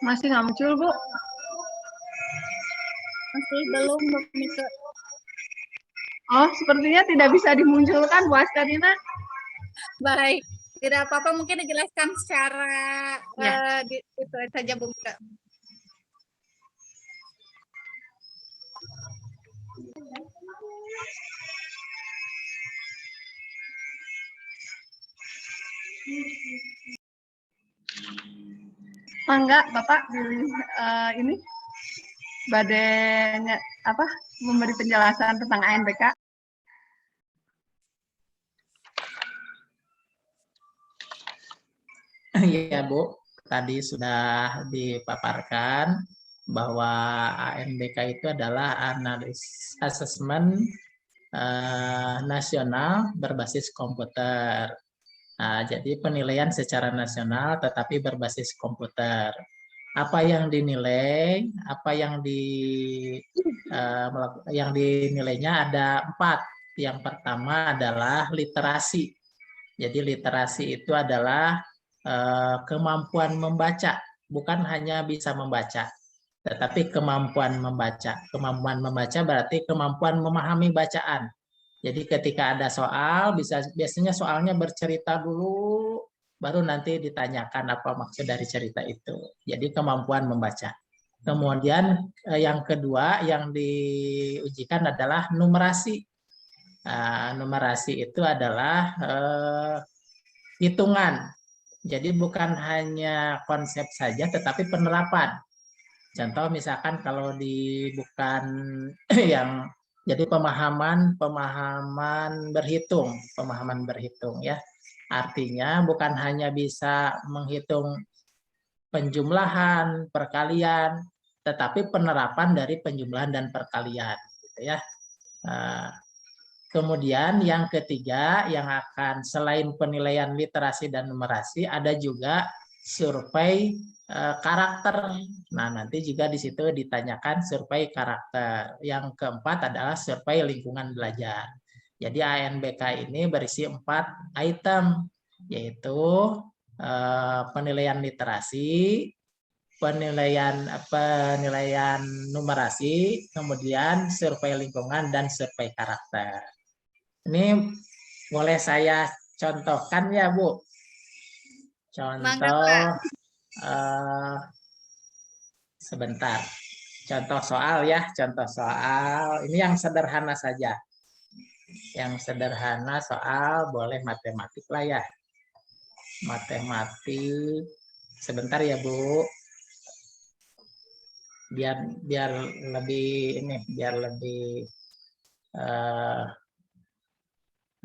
Masih nggak muncul, Bu? Masih belum, Bu Mika. Oh, sepertinya tidak bisa dimunculkan, Bu Askarina. Baik, tidak apa-apa, mungkin dijelaskan secara Ya. itu saja, Bu Mika. Enggak, Bapak ini badainya apa? Memberi penjelasan tentang ANBK. Iya, Bu. Tadi sudah dipaparkan bahwa ANBK itu adalah analis asesmen nasional berbasis komputer. Nah, jadi penilaian secara nasional tetapi berbasis komputer. Apa yang dinilai, apa yang dinilainya ada 4. Yang pertama adalah literasi. Jadi literasi itu adalah kemampuan membaca, bukan hanya bisa membaca, tetapi kemampuan membaca. Kemampuan membaca berarti kemampuan memahami bacaan. Jadi ketika ada soal, biasanya soalnya bercerita dulu, baru nanti ditanyakan apa maksud dari cerita itu. Jadi kemampuan membaca. Kemudian yang kedua yang diujikan adalah numerasi. Numerasi itu adalah hitungan. Jadi bukan hanya konsep saja, tetapi penerapan. Contoh misalkan kalau bukan yang jadi pemahaman berhitung ya. Artinya bukan hanya bisa menghitung penjumlahan, perkalian, tetapi penerapan dari penjumlahan dan perkalian gitu ya. Kemudian yang ketiga yang akan selain penilaian literasi dan numerasi ada juga survei karakter. Nah, nanti juga di situ ditanyakan survei karakter. Yang keempat adalah survei lingkungan belajar. Jadi ANBK ini berisi 4 item, yaitu penilaian literasi, penilaian numerasi, kemudian survei lingkungan dan survei karakter. Ini boleh saya contohkan ya, Bu? Contoh sebentar. Contoh soal ya, contoh soal. Ini yang sederhana saja. Yang sederhana soal boleh matematik lah ya. Matematik. Sebentar ya, Bu. Biar lebih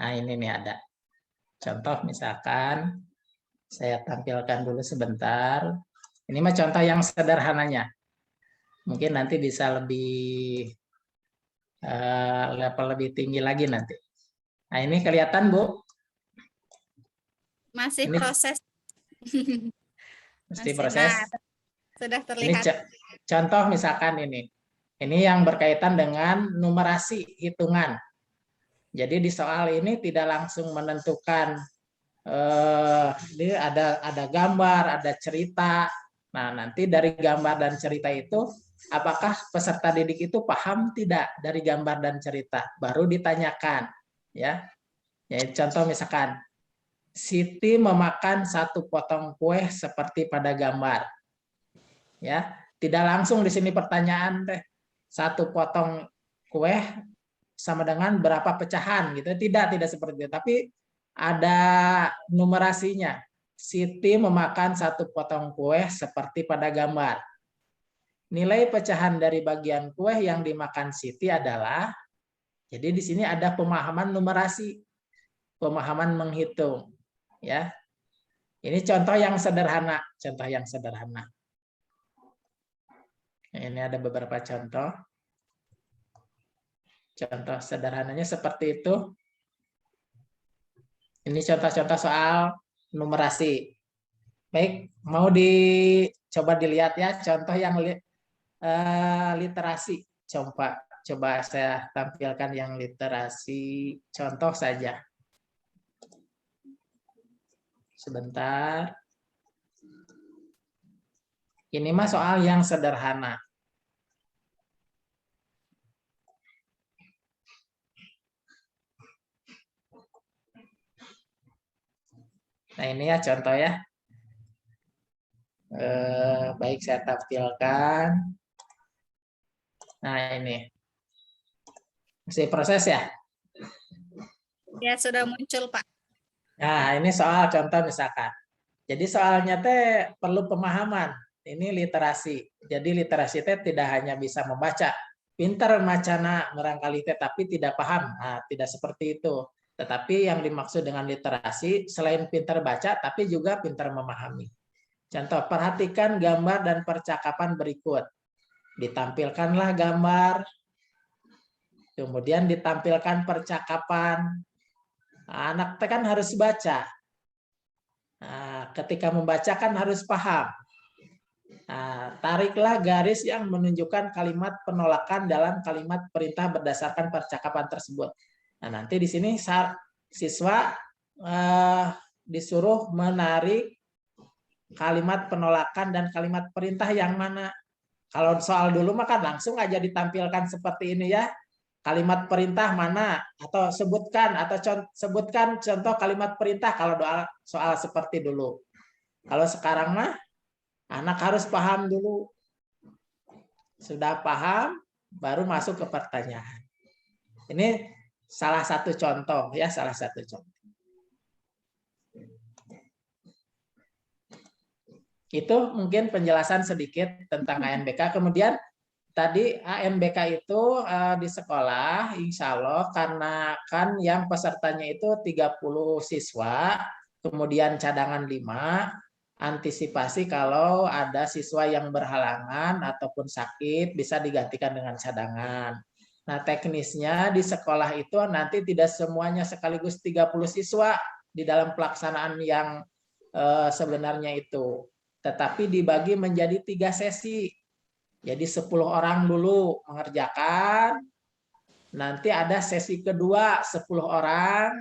nah ini nih ada. Contoh misalkan saya tampilkan dulu sebentar. Ini mah contoh yang sederhananya. Mungkin nanti bisa lebih level lebih tinggi lagi nanti. Nah, ini kelihatan, Bu? Masih ini proses. Mesti proses. Nah, sudah Ini terlihat. contoh misalkan ini. Ini yang berkaitan dengan numerasi hitungan. Jadi di soal ini tidak langsung menentukan ini ada gambar, ada cerita. Nah, nanti dari gambar dan cerita itu apakah peserta didik itu paham tidak dari gambar dan cerita? Baru ditanyakan, ya. Contoh misalkan Siti memakan 1 potong kue seperti pada gambar. Ya, tidak langsung di sini pertanyaan teh 1 potong kue sama dengan berapa pecahan gitu. Tidak seperti itu, tapi ada numerasinya. Siti memakan 1 potong kue seperti pada gambar. Nilai pecahan dari bagian kue yang dimakan Siti adalah, jadi di sini ada pemahaman numerasi, pemahaman menghitung, ya. Ini contoh yang sederhana, Ini ada beberapa contoh. Contoh sederhananya seperti itu. Ini contoh-contoh soal numerasi. Baik, mau dicoba dilihat ya contoh yang literasi. Coba saya tampilkan yang literasi contoh saja. Sebentar. Ini mah soal yang sederhana. Nah ini ya contoh ya. Baik saya tampilkan. Nah ini. Masih proses ya? Ya, sudah muncul, Pak. Nah ini soal contoh misalkan. Jadi soalnya teh perlu pemahaman. Ini literasi. Jadi literasi teh tidak hanya bisa membaca. Pintar macana barangkali teh tapi tidak paham. Nah, tidak seperti itu. Tetapi yang dimaksud dengan literasi selain pintar baca tapi juga pintar memahami. Contoh, perhatikan gambar dan percakapan berikut. Ditampilkanlah gambar, kemudian ditampilkan percakapan. Nah, anak kan harus baca. Nah, ketika membaca kan harus paham. Nah, tariklah garis yang menunjukkan kalimat penolakan dalam kalimat perintah berdasarkan percakapan tersebut. Nah, nanti di sini siswa disuruh menarik kalimat penolakan dan kalimat perintah yang mana. Kalau soal dulu mah kan langsung aja ditampilkan seperti ini ya. Kalimat perintah mana atau sebutkan contoh kalimat perintah kalau soal seperti dulu. Kalau sekarang mah anak harus paham dulu. Sudah paham baru masuk ke pertanyaan. Ini salah satu contoh ya, salah satu contoh. Itu mungkin penjelasan sedikit tentang ANBK. Kemudian tadi ANBK itu di sekolah, insya Allah karena kan yang pesertanya itu 30 siswa, kemudian cadangan 5, antisipasi kalau ada siswa yang berhalangan ataupun sakit bisa digantikan dengan cadangan. Nah teknisnya di sekolah itu nanti tidak semuanya sekaligus 30 siswa di dalam pelaksanaan yang sebenarnya itu. Tetapi dibagi menjadi 3 sesi. Jadi 10 orang dulu mengerjakan. Nanti ada sesi kedua 10 orang.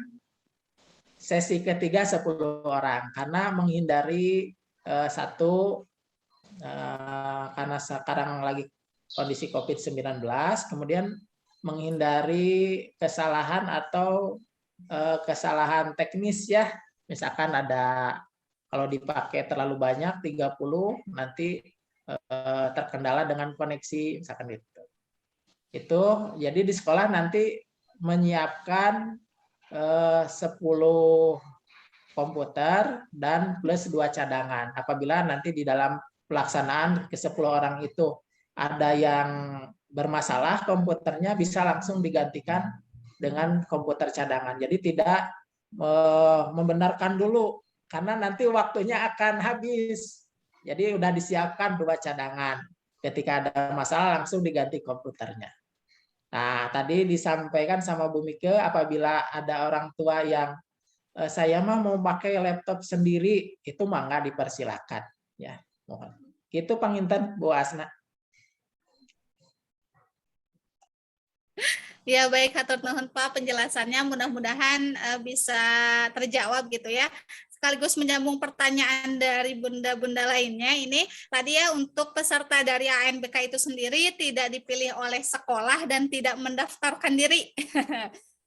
Sesi ketiga 10 orang. Karena menghindari karena sekarang lagi kondisi COVID-19, kemudian menghindari kesalahan atau kesalahan teknis ya. Misalkan ada kalau dipakai terlalu banyak 30 nanti terkendala dengan koneksi misalkan itu. Itu jadi di sekolah nanti menyiapkan 10 komputer dan plus 2 cadangan. Apabila nanti di dalam pelaksanaan ke 10 orang itu ada yang bermasalah komputernya bisa langsung digantikan dengan komputer cadangan. Jadi tidak membenarkan dulu karena nanti waktunya akan habis. Jadi udah disiapkan 2 cadangan. Ketika ada masalah langsung diganti komputernya. Nah, tadi disampaikan sama Bu Mike apabila ada orang tua yang saya mah mau pakai laptop sendiri, itu mah nggak dipersilakan. Ya, mohon. Itu panginten Bu Asna. Ya baik, hatur nuhun Pak penjelasannya, mudah-mudahan bisa terjawab gitu ya. Sekaligus menyambung pertanyaan dari bunda-bunda lainnya, ini tadi ya untuk peserta dari ANBK itu sendiri tidak dipilih oleh sekolah dan tidak mendaftarkan diri.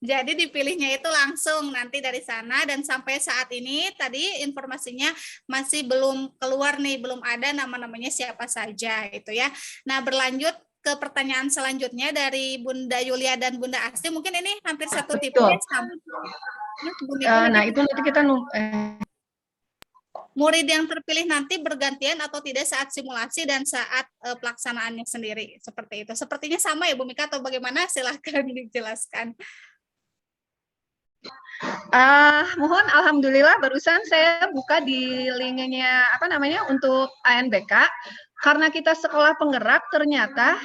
Jadi dipilihnya itu langsung nanti dari sana dan sampai saat ini tadi informasinya masih belum keluar nih, belum ada nama-namanya siapa saja gitu ya. Nah berlanjut ke pertanyaan selanjutnya dari Bunda Yulia dan Bunda Asti, mungkin ini hampir satu tipe. Nah itu nanti kita murid yang terpilih nanti bergantian atau tidak saat simulasi dan saat pelaksanaannya sendiri seperti itu. Sepertinya sama ya Bu Mika atau bagaimana? Silahkan dijelaskan. Mohon alhamdulillah barusan saya buka di linknya untuk ANBK. Karena kita sekolah penggerak, ternyata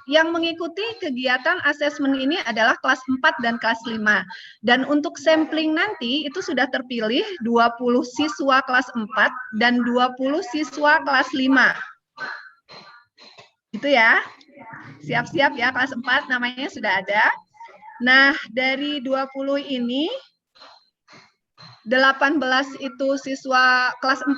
yang mengikuti kegiatan asesmen ini adalah kelas 4 dan kelas 5. Dan untuk sampling nanti itu sudah terpilih 20 siswa kelas 4 dan 20 siswa kelas 5. Itu ya. Siap-siap ya, kelas 4 namanya sudah ada. Nah, dari 20 ini 18 itu siswa kelas 4,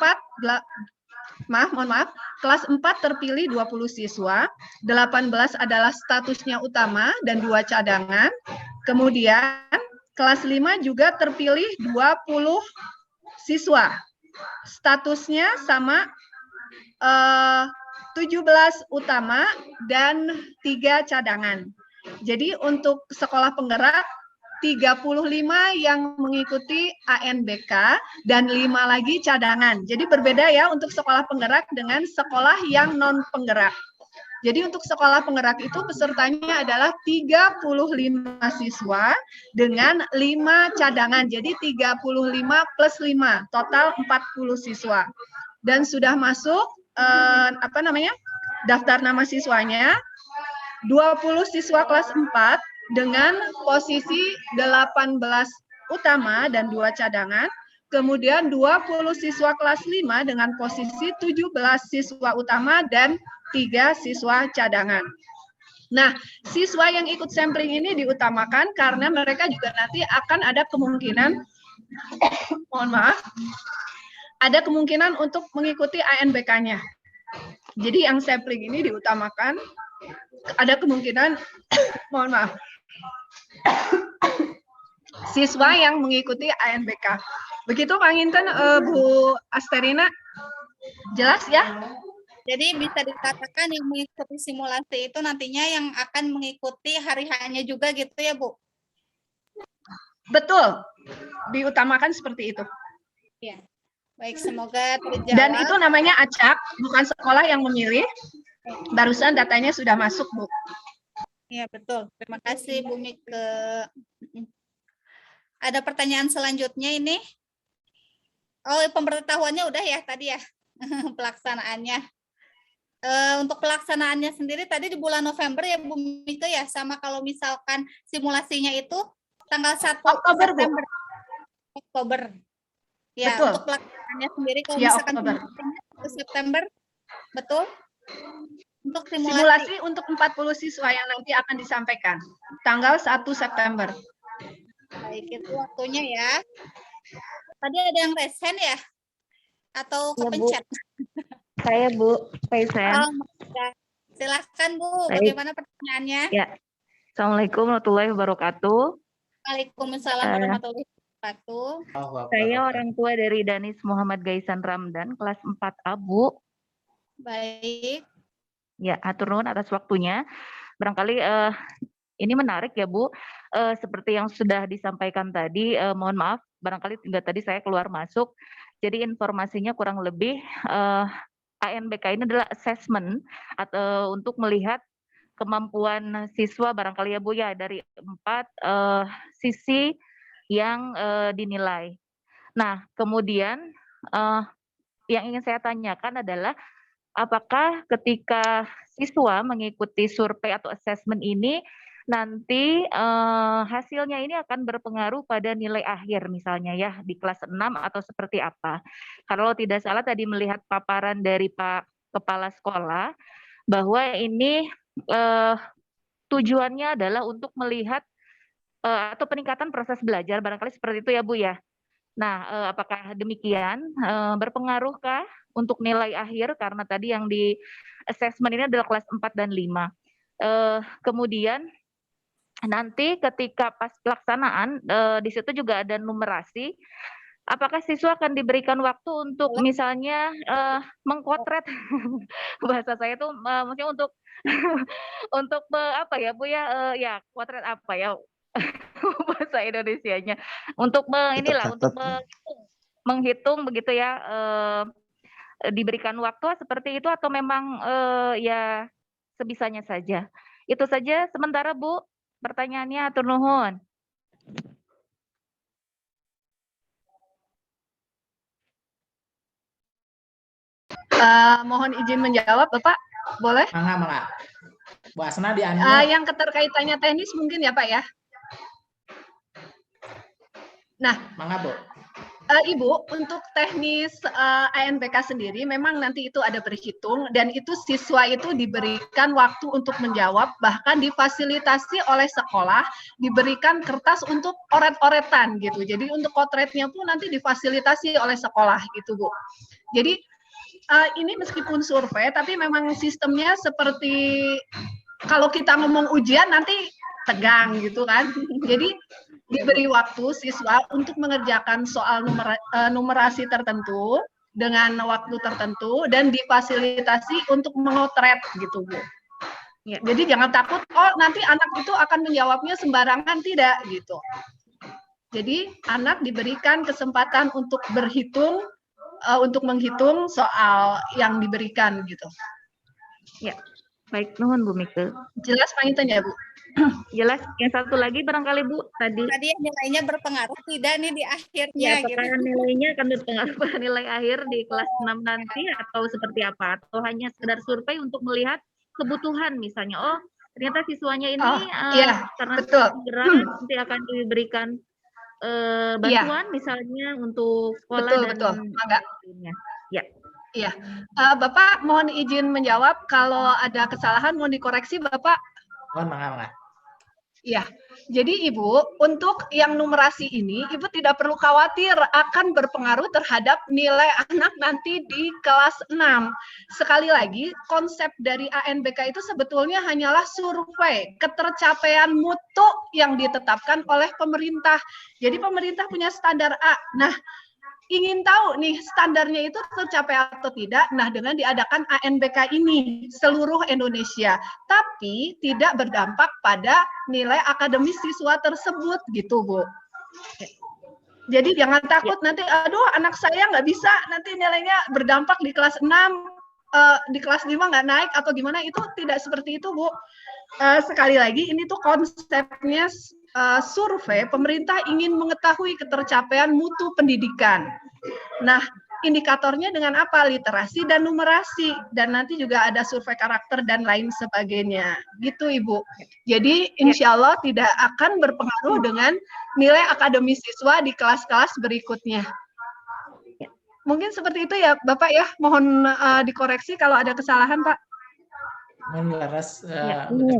mohon maaf, kelas 4 terpilih 20 siswa, 18 adalah statusnya utama dan 2 cadangan. Kemudian kelas 5 juga terpilih 20 siswa. Statusnya sama 17 utama dan 3 cadangan. Jadi untuk sekolah penggerak 35 yang mengikuti ANBK dan 5 lagi cadangan. Jadi berbeda ya untuk sekolah penggerak dengan sekolah yang non penggerak. Jadi untuk sekolah penggerak itu pesertanya adalah 35 siswa dengan 5 cadangan. Jadi 35 plus 5, total 40 siswa. Dan sudah masuk daftar nama siswanya 20 siswa kelas 4 dengan posisi 18 utama dan 2 cadangan, kemudian 20 siswa kelas 5 dengan posisi 17 siswa utama dan 3 siswa cadangan. Nah, siswa yang ikut sampling ini diutamakan karena mereka juga nanti akan ada kemungkinan, ada kemungkinan untuk mengikuti ANBK-nya. Jadi yang sampling ini diutamakan, ada kemungkinan, siswa yang mengikuti ANBK. Begitu Pak Nginten, Bu Asterina, jelas ya? Jadi bisa dikatakan yang mengikuti simulasi itu nantinya yang akan mengikuti hari H-nya juga gitu ya, Bu? Betul, diutamakan seperti itu. Ya, baik, semoga terjawab. Dan itu namanya acak, bukan sekolah yang memilih. Barusan datanya sudah masuk, Bu. Iya, betul. Terima kasih, Bu Mike. Ada pertanyaan selanjutnya ini. Oh, pemberitahuannya udah ya tadi ya, pelaksanaannya. Untuk pelaksanaannya sendiri tadi di bulan November ya, Bu Mike ya, sama kalau misalkan simulasinya itu tanggal 1 Oktober, September. Bu. Oktober. Ya, betul. Untuk pelaksanaannya sendiri kalau Ya, misalkan Oktober. September, betul? Untuk simulasi untuk 40 siswa yang nanti akan disampaikan tanggal 1 September. Baik, itu waktunya ya. Tadi ada yang resen ya? Atau kepencet? Saya Bu Faizan. Oh, ya. Silahkan Bu, bagaimana pertanyaannya? Ya. Assalamualaikum warahmatullahi wabarakatuh. Waalaikumsalam warahmatullahi wabarakatuh. Saya orang tua dari Danis Muhammad Gaisan Ramdan, kelas 4A, Bu. Baik. Ya, atur nuhun atas waktunya. Barangkali ini menarik ya, Bu. Seperti yang sudah disampaikan tadi, mohon maaf, barangkali tadi saya keluar masuk. Jadi informasinya kurang lebih ANBK ini adalah assessment atau untuk melihat kemampuan siswa barangkali ya, Bu ya, dari 4 sisi yang dinilai. Nah, kemudian yang ingin saya tanyakan adalah apakah ketika siswa mengikuti survei atau assessment ini nanti hasilnya ini akan berpengaruh pada nilai akhir misalnya ya di kelas 6 atau seperti apa? Kalau tidak salah tadi melihat paparan dari Pak Kepala Sekolah bahwa ini tujuannya adalah untuk melihat atau peningkatan proses belajar barangkali seperti itu ya Bu ya. Nah, apakah demikian berpengaruhkah untuk nilai akhir karena tadi yang di assessment ini adalah kelas 4 dan 5. Kemudian nanti ketika pas pelaksanaan di situ juga ada numerasi. Apakah siswa akan diberikan waktu untuk misalnya mengkotret bahasa saya itu maksudnya untuk untuk apa ya Bu ya ya kotret apa ya bahasa Indonesianya untuk untuk menghitung begitu ya diberikan waktu seperti itu atau memang ya sebisanya saja. Itu saja sementara Bu pertanyaannya, atur nuhun. Mohon izin menjawab, Bapak. Boleh? Mangga. Bu Asna di-unmute. Yang keterkaitannya teknis mungkin ya, Pak ya. Nah, Mangga, Bu. Ibu, untuk teknis ANBK sendiri memang nanti itu ada berhitung dan itu siswa itu diberikan waktu untuk menjawab, bahkan difasilitasi oleh sekolah, diberikan kertas untuk oret-oretan gitu. Jadi untuk potretnya pun nanti difasilitasi oleh sekolah gitu, Bu. Jadi ini meskipun survei tapi memang sistemnya seperti kalau kita ngomong ujian nanti tegang gitu kan. Jadi diberi waktu siswa untuk mengerjakan soal numerasi tertentu dengan waktu tertentu dan difasilitasi untuk memotret gitu, Bu. Ya, jadi jangan takut, oh nanti anak itu akan menjawabnya sembarangan, tidak gitu. Jadi anak diberikan kesempatan untuk berhitung, untuk menghitung soal yang diberikan gitu. Ya, baik, nuhun Bu Mika. Jelas Panginten ya, Bu? Jelas. Yang satu lagi barangkali Bu tadi nilainya berpengaruh tidak nih di akhirnya ya, apakah gitu. nilainya akan berpengaruh pada nilai akhir di kelas 6 nanti atau seperti apa, atau hanya sekedar survei untuk melihat kebutuhan misalnya, oh ternyata siswanya ini iya, karena betul. berat nanti akan diberikan bantuan misalnya untuk sekolah betul. Enggak. Ya. Iya, Bapak mohon izin menjawab, kalau ada kesalahan mohon dikoreksi Bapak. Mangga. Iya, jadi Ibu, untuk yang numerasi ini, Ibu tidak perlu khawatir akan berpengaruh terhadap nilai anak nanti di kelas 6. Sekali lagi, konsep dari ANBK itu sebetulnya hanyalah survei ketercapaian mutu yang ditetapkan oleh pemerintah. Jadi pemerintah punya standar A. Nah, ingin tahu nih standarnya itu tercapai atau tidak, nah dengan diadakan ANBK ini seluruh Indonesia, tapi tidak berdampak pada nilai akademis siswa tersebut gitu, Bu. Jadi jangan takut nanti, aduh anak saya nggak bisa, nanti nilainya berdampak di kelas 6, di kelas 5 nggak naik atau gimana, itu tidak seperti itu, Bu. Sekali lagi, ini tuh konsepnya survei, pemerintah ingin mengetahui ketercapaian mutu pendidikan. Nah, indikatornya dengan apa? Literasi dan numerasi. Dan nanti juga ada survei karakter dan lain sebagainya. Gitu, Ibu. Jadi, insya Allah tidak akan berpengaruh dengan nilai akademis siswa di kelas-kelas berikutnya. Mungkin seperti itu ya, Bapak ya. Mohon dikoreksi kalau ada kesalahan, Pak. Laras,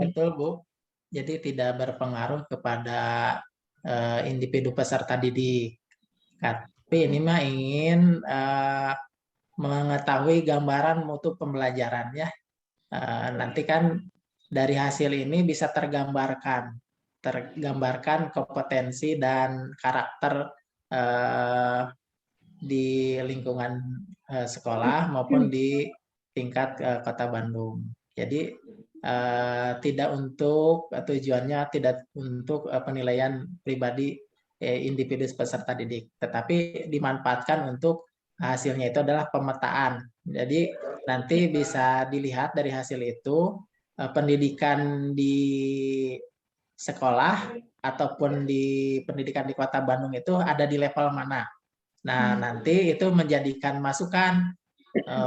betul, Bu. Jadi tidak berpengaruh kepada individu peserta didik. Tapi ini mah ingin mengetahui gambaran mutu pembelajarannya. Nanti kan dari hasil ini bisa tergambarkan kompetensi dan karakter di lingkungan sekolah maupun di tingkat Kota Bandung. Jadi tujuannya tidak untuk penilaian pribadi individu peserta didik, tetapi dimanfaatkan untuk hasilnya itu adalah pemetaan. Jadi nanti bisa dilihat dari hasil itu pendidikan di sekolah ataupun di pendidikan di Kota Bandung itu ada di level mana. Nah, nanti itu menjadikan masukan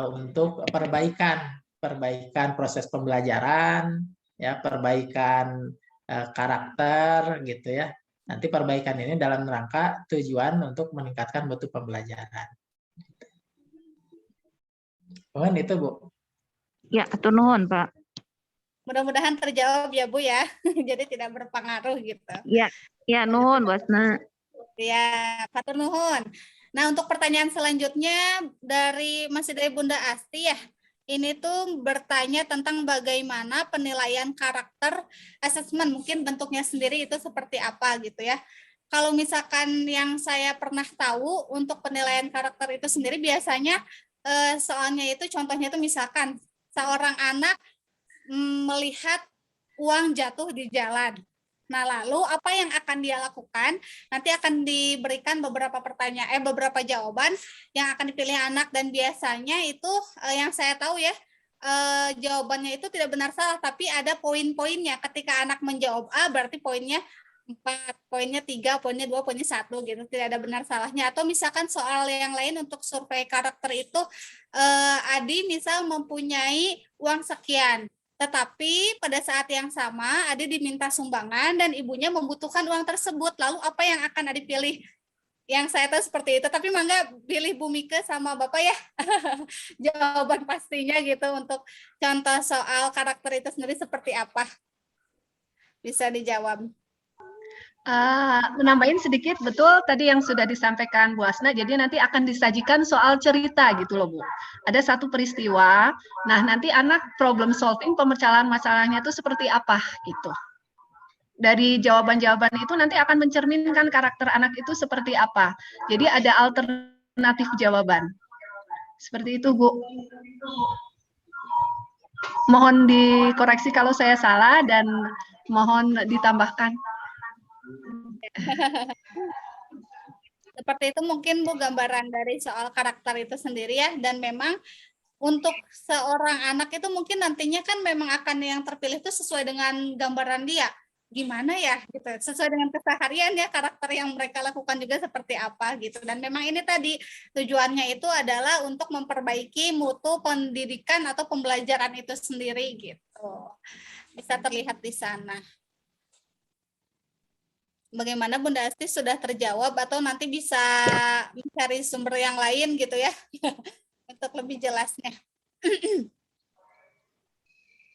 untuk perbaikan proses pembelajaran, ya, perbaikan karakter gitu ya. Nanti perbaikan ini dalam rangka tujuan untuk meningkatkan mutu pembelajaran. Mohon itu, Bu. Ya, atur nuhun, Pak. Mudah-mudahan terjawab ya, Bu ya. Jadi tidak berpengaruh gitu. Ya, nuhun, Bu Asna. Ya, Fatur nuhun. Nah, untuk pertanyaan selanjutnya masih dari Bunda Asti ya. Ini tuh bertanya tentang bagaimana penilaian karakter asesmen, mungkin bentuknya sendiri itu seperti apa gitu ya. Kalau misalkan yang saya pernah tahu untuk penilaian karakter itu sendiri biasanya soalnya itu contohnya itu misalkan seorang anak melihat uang jatuh di jalan. Nah, lalu apa yang akan dia lakukan? Nanti akan diberikan beberapa jawaban yang akan dipilih anak, dan biasanya itu yang saya tahu ya, jawabannya itu tidak benar salah, tapi ada poin-poinnya. Ketika anak menjawab A, berarti poinnya 4, poinnya 3, poinnya 2, poinnya 1 gitu, tidak ada benar salahnya. Atau misalkan soal yang lain untuk survei karakter itu Adi misal mempunyai uang sekian, tetapi pada saat yang sama Adi diminta sumbangan dan ibunya membutuhkan uang tersebut, lalu apa yang akan Adi pilih? Yang saya tahu seperti itu, tapi mangga pilih Bu Mika sama Bapak ya jawaban pastinya gitu untuk contoh soal karakter itu sendiri seperti apa, bisa dijawab. Menambahin sedikit, betul tadi yang sudah disampaikan Bu Asna, jadi nanti akan disajikan soal cerita gitu loh Bu. Ada satu peristiwa, nah nanti anak problem solving, pemecahan masalahnya itu seperti apa gitu. Dari jawaban-jawaban itu nanti akan mencerminkan karakter anak itu seperti apa. Jadi ada alternatif jawaban. Seperti itu Bu. Mohon dikoreksi kalau saya salah dan mohon ditambahkan. Seperti itu mungkin Bu gambaran dari soal karakter itu sendiri ya, dan memang untuk seorang anak itu mungkin nantinya kan memang akan yang terpilih itu sesuai dengan gambaran dia gimana ya gitu, sesuai dengan keseharian ya, karakter yang mereka lakukan juga seperti apa gitu. Dan memang ini tadi tujuannya itu adalah untuk memperbaiki mutu pendidikan atau pembelajaran itu sendiri gitu, bisa terlihat di sana. Bagaimana Bunda Asti, sudah terjawab atau nanti bisa mencari sumber yang lain gitu ya untuk lebih jelasnya.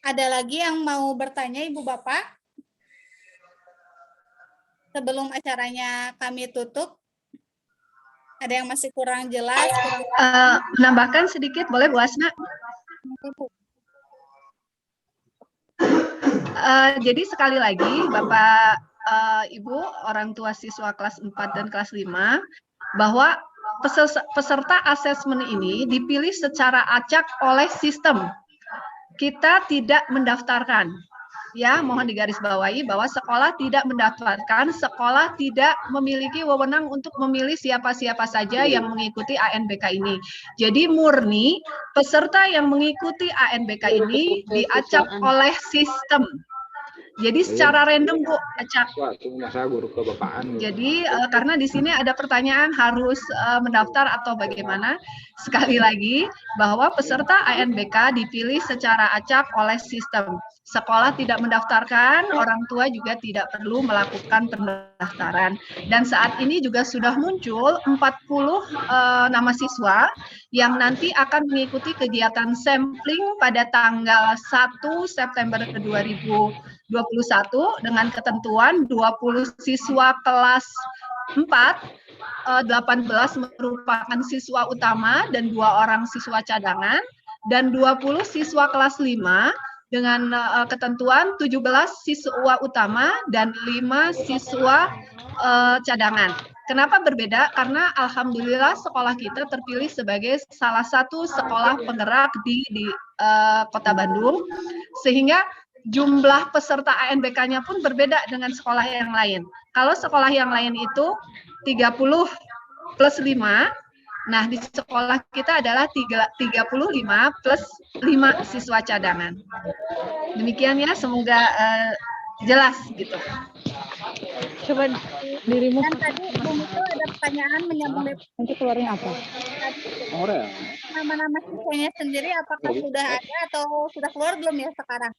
Ada lagi yang mau bertanya Ibu Bapak sebelum acaranya kami tutup? Ada yang masih kurang jelas? Menambahkan sedikit boleh Bu Asna? Jadi sekali lagi Bapak Ibu, orang tua siswa kelas 4 dan kelas 5, bahwa peserta asesmen ini dipilih secara acak oleh sistem. Kita tidak mendaftarkan. Ya, mohon digarisbawahi bahwa sekolah tidak mendaftarkan, sekolah tidak memiliki wewenang untuk memilih siapa-siapa saja yang mengikuti ANBK ini. Jadi murni peserta yang mengikuti ANBK ini diacak oleh sistem. Jadi secara random Bu, acak. Jadi karena di sini ada pertanyaan harus mendaftar atau bagaimana. Sekali lagi bahwa peserta ANBK dipilih secara acak oleh sistem. Sekolah tidak mendaftarkan, orang tua juga tidak perlu melakukan pendaftaran. Dan saat ini juga sudah muncul 40 nama siswa yang nanti akan mengikuti kegiatan sampling pada tanggal 1 September 2021 dengan ketentuan 20 siswa kelas 4, 18 merupakan siswa utama dan 2 orang siswa cadangan, dan 20 siswa kelas 5 dengan ketentuan 17 siswa utama dan 5 siswa cadangan. Kenapa berbeda? Karena alhamdulillah sekolah kita terpilih sebagai salah satu sekolah penggerak di Kota Bandung, sehingga jumlah peserta ANBK-nya pun berbeda dengan sekolah yang lain. Kalau sekolah yang lain itu 30 plus 5, nah di sekolah kita adalah 35 plus 5 siswa cadangan. Demikian ya, semoga jelas gitu. Coba dirimu. Dan tadi Bu Miko ada pertanyaan menyambung Nanti keluarnya apa? Nama-nama siswanya sendiri apakah sudah ada atau sudah keluar belum ya sekarang?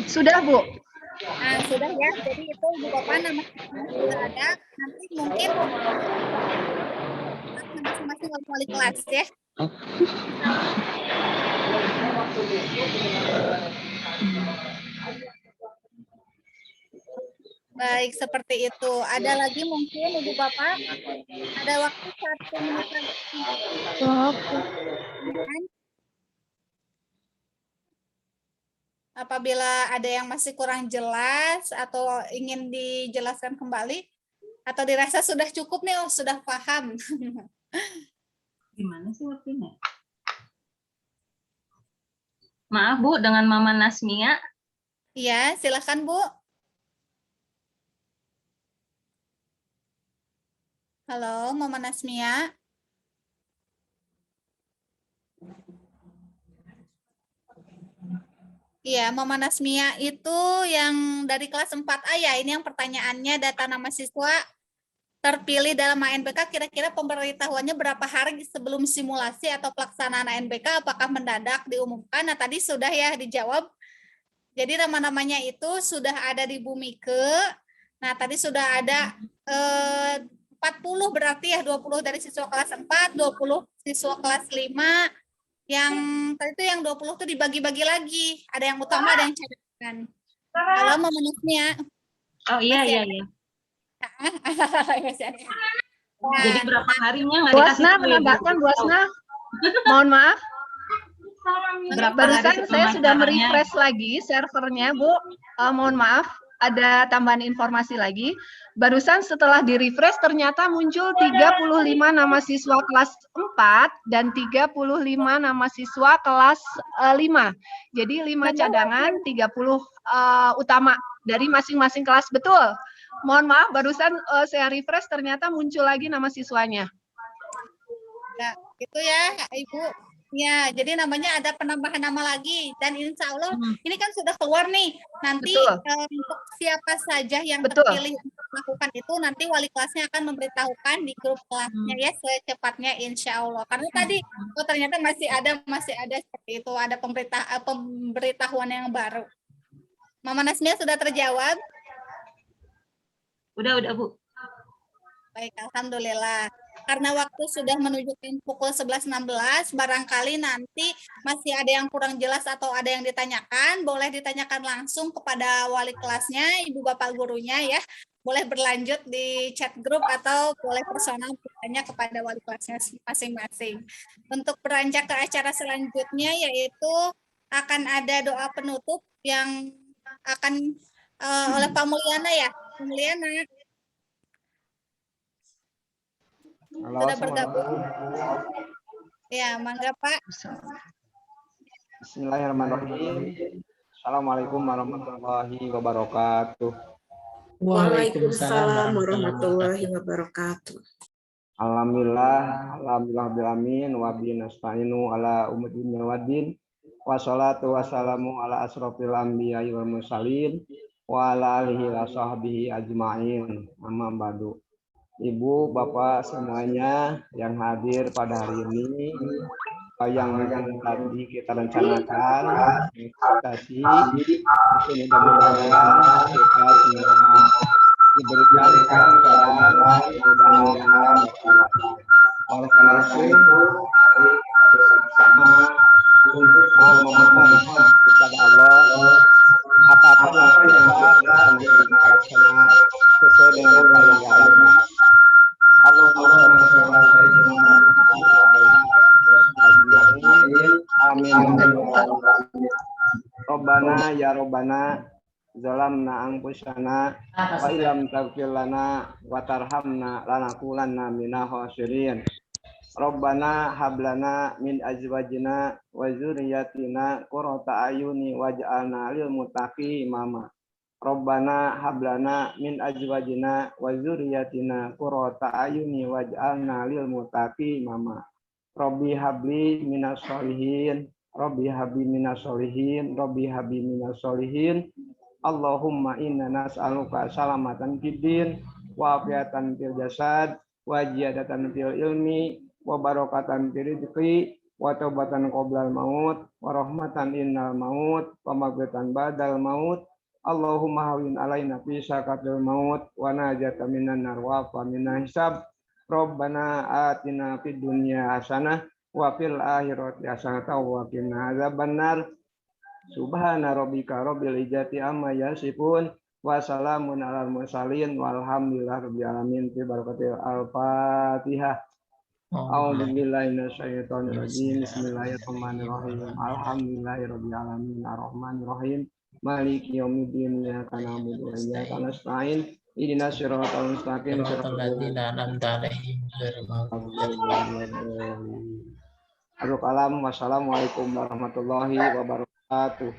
Sudah Bu. Nah, sudah ya. Jadi itu Ibu Bapak nama sudah ada. Nanti mungkin masing-masing wali kelas ya. Baik, seperti itu. Ada lagi mungkin Ibu Bapak? Ada waktu 1 menit lagi. Apabila ada yang masih kurang jelas atau ingin dijelaskan kembali, atau dirasa sudah cukup nih, oh sudah paham. Gimana sih waktunya? Maaf Bu, dengan Mama Nasmia. Iya, silakan Bu. Halo, Mama Nasmia. Iya, Mama Nasmia itu yang dari kelas 4A ya, ini yang pertanyaannya data nama siswa terpilih dalam ANBK kira-kira pemberitahuannya berapa hari sebelum simulasi atau pelaksanaan ANBK, apakah mendadak diumumkan? Nah, tadi sudah ya dijawab. Jadi nama-namanya itu sudah ada di Bumike. Nah, tadi sudah ada 40 berarti ya, 20 dari siswa kelas 4, 20 siswa kelas 5. Yang tadi itu yang 20 tuh dibagi-bagi lagi. Ada yang utama, ada yang cadangan. Kalau memenuhnya. Oh iya, iya, iya. Jadi berapa harinya nggak Bu dikasih Asna tahu ya, Bu? menambahkan, Bu Asna. Mohon maaf. Berapa hari Barusan sebelum saya sudah acaranya? merefresh lagi servernya, Bu. Mohon maaf, ada tambahan informasi lagi. Barusan setelah di-refresh ternyata muncul 35 nama siswa kelas 4 dan 35 nama siswa kelas 5. Jadi 5 cadangan, 30 utama dari masing-masing kelas. Betul. Mohon maaf, barusan saya refresh ternyata muncul lagi nama siswanya. Ya, gitu ya, Ibu. Ya, jadi namanya ada penambahan nama lagi dan insya Allah ini kan sudah keluar nih. Nanti untuk siapa saja yang terpilih untuk melakukan itu nanti wali kelasnya akan memberitahukan di grup kelasnya ya secepatnya insya Allah. Karena tadi ternyata masih ada seperti itu, ada pemberitahuan yang baru. Mama Nasmia sudah terjawab? Udah, Bu. Baik, alhamdulillah. Karena waktu sudah menunjukkan pukul 11.16, barangkali nanti masih ada yang kurang jelas atau ada yang ditanyakan, boleh ditanyakan langsung kepada wali kelasnya, ibu bapak gurunya ya. Boleh berlanjut di chat grup atau boleh personal bertanya kepada wali kelasnya masing-masing. Untuk beranjak ke acara selanjutnya yaitu akan ada doa penutup yang akan oleh Pak Mulyana ya. Pak Mulyana. Halo, Sudah bergabung. Ya, mangga Pak. Bismillahirrahmanirrahim. Assalamualaikum warahmatullahi wabarakatuh. Waalaikumsalam warahmatullahi wabarakatuh. Alhamdulillahirabbil wa bihi nasta'inu ala umuri waddin. Wassalatu wassalamu ala asrofil anbiya'i wal mursalin wa ala alihi wa sahbihi ajma'in. Amma ba'du. Ibu, Bapak semuanya yang hadir pada hari ini, yang tadi kita rencanakan, ekspektasi, itu mudah-mudahan kita semua diberikan keadaan mudah-mudahan. Oleh karena itu, bersama untuk memohon kepada Allah apa-apa yang kita laksanakan sesuai dengan apa yang kita lakukan. Amin. Robbana ya Robbana zalamna anfusana wa illam taghfir lana wa tarhamna lanakunanna minal khasirin. Robbana hablana min azwajina wa dzurriyyatina qurrata ayuni waj'alna lil muttaqina imama. Robbana hablana min azwajina wa dzurriyyatina qurrata ayuni waj'alna lil muttaqina imama. Robbi habli minas sholihin, Robbi habli minas sholihin, Robbi habli minas sholihin. Allahumma inna nas'aluka salamatan fid din wa afiatan fil jasad wa ziyadatan fil ilmi wa barakatan fil rizqi wa taubatan qoblal maut wa rahmatan innal maut wa maghfiratan ba'dal maut. Allahumma hawin alaina fi sakatil maut wa najata minan nar wa fa minan hisab. Rabbana atina fid dunya hasanah wa fil akhirati hasanah wa qina adzabannar. Subhana rabbika rabbil izzati amma yasifun wa salamun alal mursalin walhamdulillahi rabbil alamin. Fi barakatil al-Fatihah. A'udzu billahi minasyaitonir rajim. Bismillahirrahmanirrahim. Alhamdulillahirabbil alamin arrahmanir rahim. Maliki yaumiddin. Iyyaka na'budu wa iyyaka nasta'in. Ihdinas siratal mustaqim. Siratal ladzina an'amta 'alaihim ghairil maghdubi 'alaihim. Wassalamualaikum warahmatullahi wabarakatuh.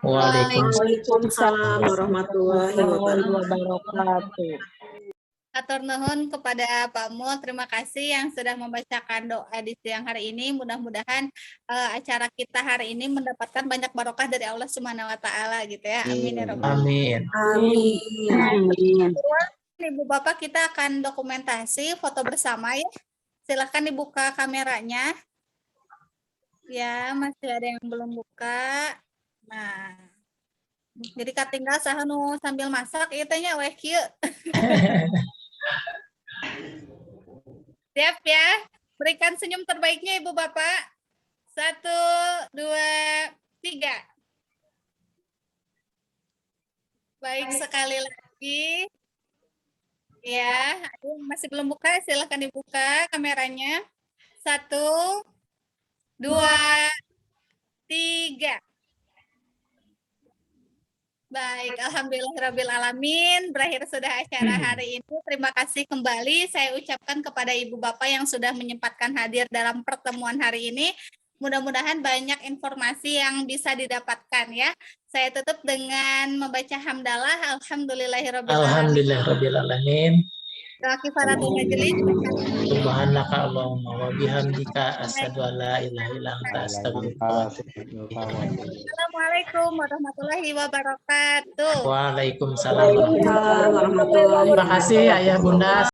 Waalaikumsalam warahmatullahi wabarakatuh. Atur nuhun kepada Pak Mul, terima kasih yang sudah membacakan doa di siang hari ini. Mudah-mudahan acara kita hari ini mendapatkan banyak barokah dari Allah Subhanahu wa taala gitu ya. Amin ya rabbal Amin. Amin. Ibu Bapak, kita akan dokumentasi foto bersama ya. Silahkan dibuka kameranya. Ya, masih ada yang belum buka. Nah, jadi katinggal saha nu sambil masak ieu teh nya weh kieu. Siap ya. Berikan senyum terbaiknya Ibu Bapak. 1, 2, 3. Baik, sekali lagi. Ya, masih belum buka, silakan dibuka kameranya. 1, 2, 3. Baik, alhamdulillahirabbil alamin. Berakhir sudah acara hari ini. Terima kasih kembali saya ucapkan kepada Ibu Bapak yang sudah menyempatkan hadir dalam pertemuan hari ini. Mudah-mudahan banyak informasi yang bisa didapatkan ya. Saya tutup dengan membaca hamdalah. Alhamdulillahirabbil alamin. Alhamdulillahirabbil alamin. Kifaratul majelis. Subhanaka Allahumma wa bihamdika asyhadu an la ilaha illa anta astaghfiruka wa atubu ilaik. Assalamualaikum warahmatullahi wabarakatuh. Waalaikumsalam. Waalaikumsalam warahmatullahi Terima kasih Ayah Bunda.